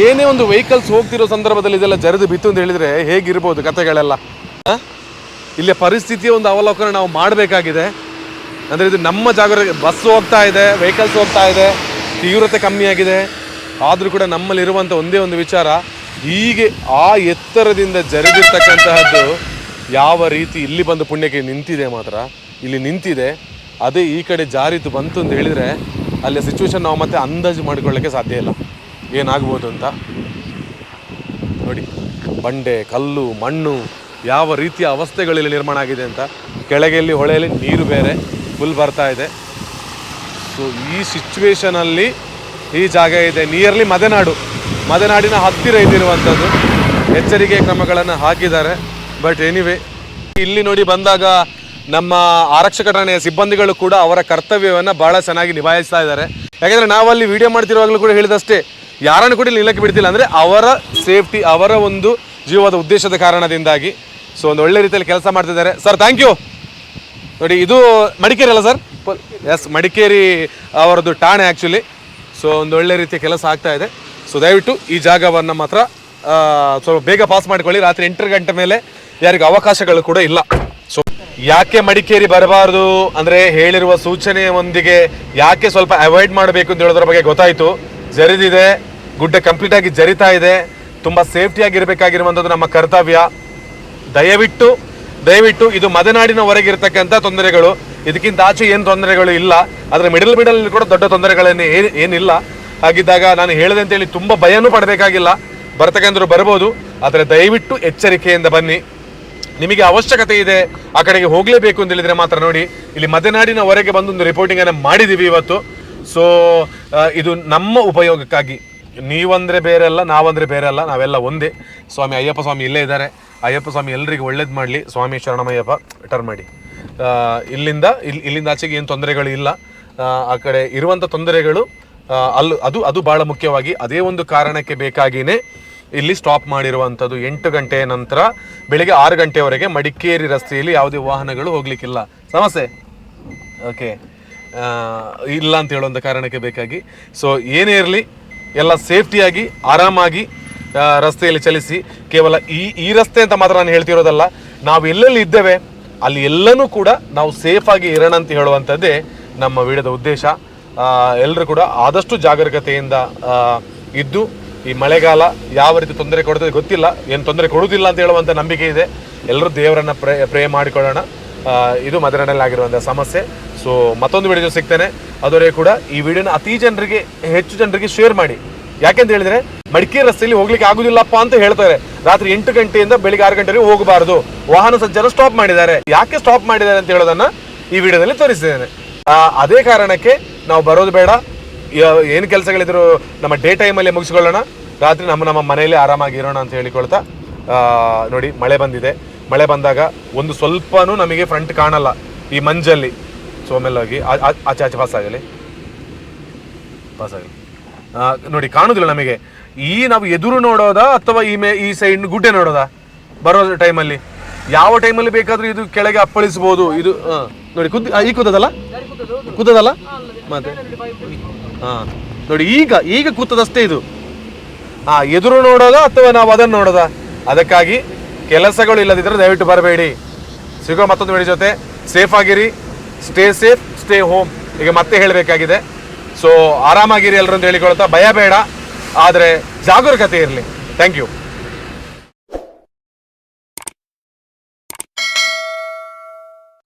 ಏನೇ ಒಂದು ವೆಹಿಕಲ್ಸ್ ಹೋಗ್ತಿರೋ ಸಂದರ್ಭದಲ್ಲಿ ಇದೆಲ್ಲ ಜರಿದು ಬಿತ್ತು ಅಂತ ಹೇಳಿದರೆ ಹೇಗಿರ್ಬೋದು ಕಥೆಗಳೆಲ್ಲ. ಇಲ್ಲಿಯ ಪರಿಸ್ಥಿತಿಯ ಒಂದು ಅವಲೋಕನ ನಾವು ಮಾಡಬೇಕಾಗಿದೆ. ಅಂದರೆ ಇದು ನಮ್ಮ ಜಾಗರೂಕತೆ. ಬಸ್ ಹೋಗ್ತಾ ಇದೆ, ವೆಹಿಕಲ್ಸ್ ಹೋಗ್ತಾ ಇದೆ, ತೀವ್ರತೆ ಕಮ್ಮಿಯಾಗಿದೆ. ಆದರೂ ಕೂಡ ನಮ್ಮಲ್ಲಿರುವಂಥ ಒಂದೇ ಒಂದು ವಿಚಾರ, ಹೀಗೆ ಆ ಎತ್ತರದಿಂದ ಜರಿದಿರ್ತಕ್ಕಂತಹದ್ದು ಯಾವ ರೀತಿ ಇಲ್ಲಿ ಬಂದು ಪುಣ್ಯಕ್ಕೆ ನಿಂತಿದೆ. ಮಾತ್ರ ಇಲ್ಲಿ ನಿಂತಿದೆ, ಅದೇ ಈ ಕಡೆ ಜಾರಿತು ಬಂತು ಅಂತ ಹೇಳಿದರೆ ಅಲ್ಲಿ ಸಿಚುವೇಶನ್ ನಾವು ಮತ್ತೆ ಅಂದಾಜು ಮಾಡಿಕೊಳ್ಳೋಕ್ಕೆ ಸಾಧ್ಯ ಇಲ್ಲ ಏನಾಗ್ಬೋದು ಅಂತ. ನೋಡಿ ಬಂಡೆ, ಕಲ್ಲು, ಮಣ್ಣು ಯಾವ ರೀತಿಯ ಅವಸ್ಥೆಗಳಲ್ಲಿ ನಿರ್ಮಾಣ ಆಗಿದೆ ಅಂತ. ಕೆಳಗೆಯಲ್ಲಿ ಹೊಳೆಯಲ್ಲಿ ನೀರು ಬೇರೆ ಫುಲ್ ಬರ್ತಾ ಇದೆ. ಸೊ ಈ ಸಿಚುವೇಶನಲ್ಲಿ ಈ ಜಾಗ ಇದೆ ನಿಯರ್ಲಿ ಮದೆನಾಡಿನ ಹತ್ತಿರ ಇದ್ದಿರುವಂಥದ್ದು. ಎಚ್ಚರಿಕೆ ಕ್ರಮಗಳನ್ನು ಹಾಕಿದ್ದಾರೆ. ಬಟ್ ಎನಿವೇ ಇಲ್ಲಿ ನೋಡಿ ಬಂದಾಗ ನಮ್ಮ ಆರಕ್ಷಕ ಠಾಣೆಯ ಸಿಬ್ಬಂದಿಗಳು ಕೂಡ ಅವರ ಕರ್ತವ್ಯವನ್ನು ಭಾಳ ಚೆನ್ನಾಗಿ ನಿಭಾಯಿಸ್ತಾ ಇದ್ದಾರೆ. ಯಾಕೆಂದರೆ ನಾವಲ್ಲಿ ವಿಡಿಯೋ ಮಾಡ್ತಿರುವಾಗಲೂ ಕೂಡ ಹೇಳಿದಷ್ಟೇ, ಯಾರನ್ನು ಕೂಡ ನಿಲ್ಲಕ್ಕೆ ಬಿಡ್ತಿಲ್ಲ. ಅಂದರೆ ಅವರ ಸೇಫ್ಟಿ, ಅವರ ಒಂದು ಜೀವದ ಉದ್ದೇಶದ ಕಾರಣದಿಂದಾಗಿ. ಸೊ ಒಂದು ಒಳ್ಳೆ ರೀತಿಯಲ್ಲಿ ಕೆಲಸ ಮಾಡ್ತಿದ್ದಾರೆ ಸರ್. Thank you. ನೋಡಿ ಇದು ಮಡಿಕೇರಿ ಅಲ್ಲ ಸರ್? ಎಸ್, ಮಡಿಕೇರಿ ಅವರದ್ದು ಠಾಣೆ ಆ್ಯಕ್ಚುಲಿ. ಸೊ ಒಂದು ಒಳ್ಳೆ ರೀತಿಯ ಕೆಲಸ ಆಗ್ತಾ ಇದೆ. ಸೊ ದಯವಿಟ್ಟು ಈ ಜಾಗವನ್ನು ಮಾತ್ರ ಸ್ವಲ್ಪ ಬೇಗ ಪಾಸ್ ಮಾಡಿಕೊಳ್ಳಿ. ರಾತ್ರಿ 8 ಗಂಟೆ ಮೇಲೆ ಯಾರಿಗೂ ಅವಕಾಶಗಳು ಕೂಡ ಇಲ್ಲ. ಸೊ ಯಾಕೆ ಮಡಿಕೇರಿ ಬರಬಾರ್ದು ಅಂದರೆ ಹೇಳಿರುವ ಸೂಚನೆಯೊಂದಿಗೆ ಯಾಕೆ ಸ್ವಲ್ಪ ಅವಾಯ್ಡ್ ಮಾಡಬೇಕು ಅಂತ ಹೇಳೋದ್ರ ಬಗ್ಗೆ ಗೊತ್ತಾಯಿತು. ಜರಿದಿದೆ, ಗುಡ್ಡ ಕಂಪ್ಲೀಟ್ ಆಗಿ ಜರಿತಾ ಇದೆ. ತುಂಬ ಸೇಫ್ಟಿಯಾಗಿರಬೇಕಾಗಿರುವಂಥದ್ದು ನಮ್ಮ ಕರ್ತವ್ಯ. ದಯವಿಟ್ಟು ಇದು ಮದೆನಾಡಿನವರೆಗೆ ಇರತಕ್ಕಂಥ ತೊಂದರೆಗಳು, ಇದಕ್ಕಿಂತ ಆಚೆ ಏನು ತೊಂದರೆಗಳು ಇಲ್ಲ. ಆದರೆ ಮಿಡಲ್ ಕೂಡ ದೊಡ್ಡ ತೊಂದರೆಗಳೇನು ಏನಿಲ್ಲ. ಹಾಗಿದ್ದಾಗ ನಾನು ಹೇಳಿದೆ ಅಂತೇಳಿ ತುಂಬ ಭಯನೂ ಪಡಬೇಕಾಗಿಲ್ಲ. ಬರ್ತಕ್ಕಂಥವ್ರು ಬರ್ಬೋದು, ಆದರೆ ದಯವಿಟ್ಟು ಎಚ್ಚರಿಕೆಯಿಂದ ಬನ್ನಿ. ನಿಮಗೆ ಅವಶ್ಯಕತೆ ಇದೆ ಆ ಕಡೆಗೆ ಹೋಗಲೇಬೇಕು ಅಂತ ಹೇಳಿದರೆ ಮಾತ್ರ ನೋಡಿ, ಇಲ್ಲಿ ಮದೆನಾಡಿನವರೆಗೆ ಬಂದು ಒಂದು ರಿಪೋರ್ಟಿಂಗನ್ನು ಮಾಡಿದ್ದೀವಿ ಇವತ್ತು. ಸೊ ಇದು ನಮ್ಮ ಉಪಯೋಗಕ್ಕಾಗಿ. ನೀವಂದರೆ ಬೇರೆ ಅಲ್ಲ, ನಾವಂದರೆ ಬೇರೆ ಅಲ್ಲ, ನಾವೆಲ್ಲ ಒಂದೇ. ಸ್ವಾಮಿ ಅಯ್ಯಪ್ಪ ಸ್ವಾಮಿ ಇಲ್ಲೇ ಇದ್ದಾರೆ. ಅಯ್ಯಪ್ಪ ಸ್ವಾಮಿ ಎಲ್ರಿಗೂ ಒಳ್ಳೇದು ಮಾಡಲಿ. ಸ್ವಾಮಿ ಶರಣಮಯ್ಯಪ್ಪ ರಿಟರ್ನ್ ಮಾಡಿ. ಇಲ್ಲಿಂದ ಆಚೆಗೆ ಏನು ತೊಂದರೆಗಳು ಇಲ್ಲ. ಆ ಕಡೆ ಇರುವಂಥ ತೊಂದರೆಗಳು ಅದು ಭಾಳ ಮುಖ್ಯವಾಗಿ ಅದೇ ಒಂದು ಕಾರಣಕ್ಕೆ ಬೇಕಾಗಿಯೇ ಇಲ್ಲಿ ಸ್ಟಾಪ್ ಮಾಡಿರುವಂಥದ್ದು. 8 ಗಂಟೆಯ ನಂತರ ಬೆಳಿಗ್ಗೆ 6 ಗಂಟೆವರೆಗೆ ಮಡಿಕೇರಿ ರಸ್ತೆಯಲ್ಲಿ ಯಾವುದೇ ವಾಹನಗಳು ಹೋಗ್ಲಿಕ್ಕಿಲ್ಲ. ಸಮಸ್ಯೆ ಓಕೆ ಇಲ್ಲ ಅಂತ ಹೇಳುವಂಥ ಕಾರಣಕ್ಕೆ ಬೇಕಾಗಿ. ಸೊ ಏನೇ ಇರಲಿ, ಎಲ್ಲ ಸೇಫ್ಟಿಯಾಗಿ ಆರಾಮಾಗಿ ರಸ್ತೆಯಲ್ಲಿ ಚಲಿಸಿ. ಕೇವಲ ಈ ರಸ್ತೆ ಅಂತ ಮಾತ್ರ ನಾನು ಹೇಳ್ತಿರೋದಲ್ಲ, ನಾವು ಎಲ್ಲೆಲ್ಲಿ ಇದ್ದೇವೆ ಅಲ್ಲಿ ಎಲ್ಲನೂ ಕೂಡ ನಾವು ಸೇಫಾಗಿ ಇರೋಣ ಅಂತ ಹೇಳುವಂಥದ್ದೇ ನಮ್ಮ ವಿಡಿಯೋದ ಉದ್ದೇಶ. ಎಲ್ಲರೂ ಕೂಡ ಆದಷ್ಟು ಜಾಗರೂಕತೆಯಿಂದ ಇದ್ದು, ಈ ಮಳೆಗಾಲ ಯಾವ ರೀತಿ ತೊಂದರೆ ಕೊಡ್ತದೆ ಗೊತ್ತಿಲ್ಲ, ಏನು ತೊಂದರೆ ಕೊಡುವುದಿಲ್ಲ ಅಂತ ಹೇಳುವಂಥ ನಂಬಿಕೆ ಇದೆ. ಎಲ್ಲರೂ ದೇವರನ್ನು ಪ್ರೇ ಮಾಡಿಕೊಳ್ಳೋಣ. ಇದು ಮದೆನಾಡಿನಲ್ಲಿ ಆಗಿರುವಂಥ ಸಮಸ್ಯೆ. ಸೊ ಮತ್ತೊಂದು ವಿಡಿಯೋ ಸಿಗ್ತೇನೆ. ಅದವರೆಗೆ ಕೂಡ ಈ ವಿಡಿಯೋನ ಹೆಚ್ಚು ಜನರಿಗೆ ಶೇರ್ ಮಾಡಿ. ಯಾಕೆಂತ ಹೇಳಿದ್ರೆ ಮಡಿಕೇರಿ ರಸ್ತೆಯಲ್ಲಿ ಹೋಗ್ಲಿಕ್ಕೆ ಆಗುದಿಲ್ಲಪ್ಪ ಅಂತ ಹೇಳ್ತಾರೆ. ರಾತ್ರಿ 8 ಗಂಟೆಯಿಂದ ಬೆಳಿಗ್ಗೆ 6 ಗಂಟೆವರೆಗೆ ಹೋಗಬಾರದು, ವಾಹನ ಸಂಚಾರ ಸ್ಟಾಪ್ ಮಾಡಿದ್ದಾರೆ. ಯಾಕೆ ಸ್ಟಾಪ್ ಮಾಡಿದ್ದಾರೆ ಅಂತ ಹೇಳೋದನ್ನ ಈ ವಿಡಿಯೋದಲ್ಲಿ ತೋರಿಸಿದ್ದೇನೆ. ಅದೇ ಕಾರಣಕ್ಕೆ ನಾವು ಬರೋದು ಬೇಡ. ಏನು ಕೆಲಸಗಳಿದ್ರು ನಮ್ಮ ಡೇ ಟೈಮಲ್ಲಿ ಮುಗಿಸ್ಕೊಳ್ಳೋಣ, ರಾತ್ರಿ ನಮ್ಮ ಮನೆಯಲ್ಲೇ ಆರಾಮಾಗಿ ಇರೋಣ ಅಂತ ಹೇಳಿಕೊಳ್ತಾ. ನೋಡಿ ಮಳೆ ಬಂದಿದೆ. ಮಳೆ ಬಂದಾಗ ಒಂದು ಸ್ವಲ್ಪನೂ ನಮಗೆ ಫ್ರಂಟ್ ಕಾಣಲ್ಲ ಈ ಮಂಜಲ್ಲಿ. ಸೊ ಆಮೇಲೆ ಆಚೆ ಪಾಸ್ ಆಗಲಿ ನೋಡಿ, ಕಾಣುದಿಲ್ಲ ನಮಗೆ. ಈ ನಾವು ಎದುರು ನೋಡೋದಾ ಅಥವಾ ಈ ಸೈಡ್ ಗುಡ್ಡೆ ನೋಡೋದಾ ಬರೋ ಟೈಮಲ್ಲಿ? ಯಾವ ಟೈಮಲ್ಲಿ ಬೇಕಾದ್ರೂ ಇದು ಕೆಳಗೆ ಅಪ್ಪಳಿಸ್ಬೋದು. ಇದು ನೋಡಿ ಈ ಕೂತದಲ್ಲ ಮತ್ತೆ ಹಾ ನೋಡಿ ಈಗ ಕೂತದಷ್ಟೇ ಇದು. ಎದುರು ನೋಡೋದಾ ಅಥವಾ ನಾವು ಅದನ್ನು ನೋಡೋದಾ? ಅದಕ್ಕಾಗಿ ಕೆಲಸಗಳು ಇಲ್ಲದಿದ್ದರೆ ದಯವಿಟ್ಟು ಬರಬೇಡಿ. ಸಿಗೋ ಮತ್ತೊಂದು ವಿಡಿಯೋ ಜೊತೆ. ಸೇಫ್ ಆಗಿರಿ, ಸ್ಟೇ ಸೇಫ್, ಸ್ಟೇ ಹೋಮ್. ಈಗ ಮತ್ತೆ ಹೇಳಬೇಕಾಗಿದೆ. ಸೊ ಆರಾಮಾಗಿರಿ ಎಲ್ಲರೂ ಅಂತ ಹೇಳಿಕೊಳ್ತಾ, ಭಯ ಬೇಡ, ಆದರೆ ಜಾಗರೂಕತೆ ಇರಲಿ. Thank you.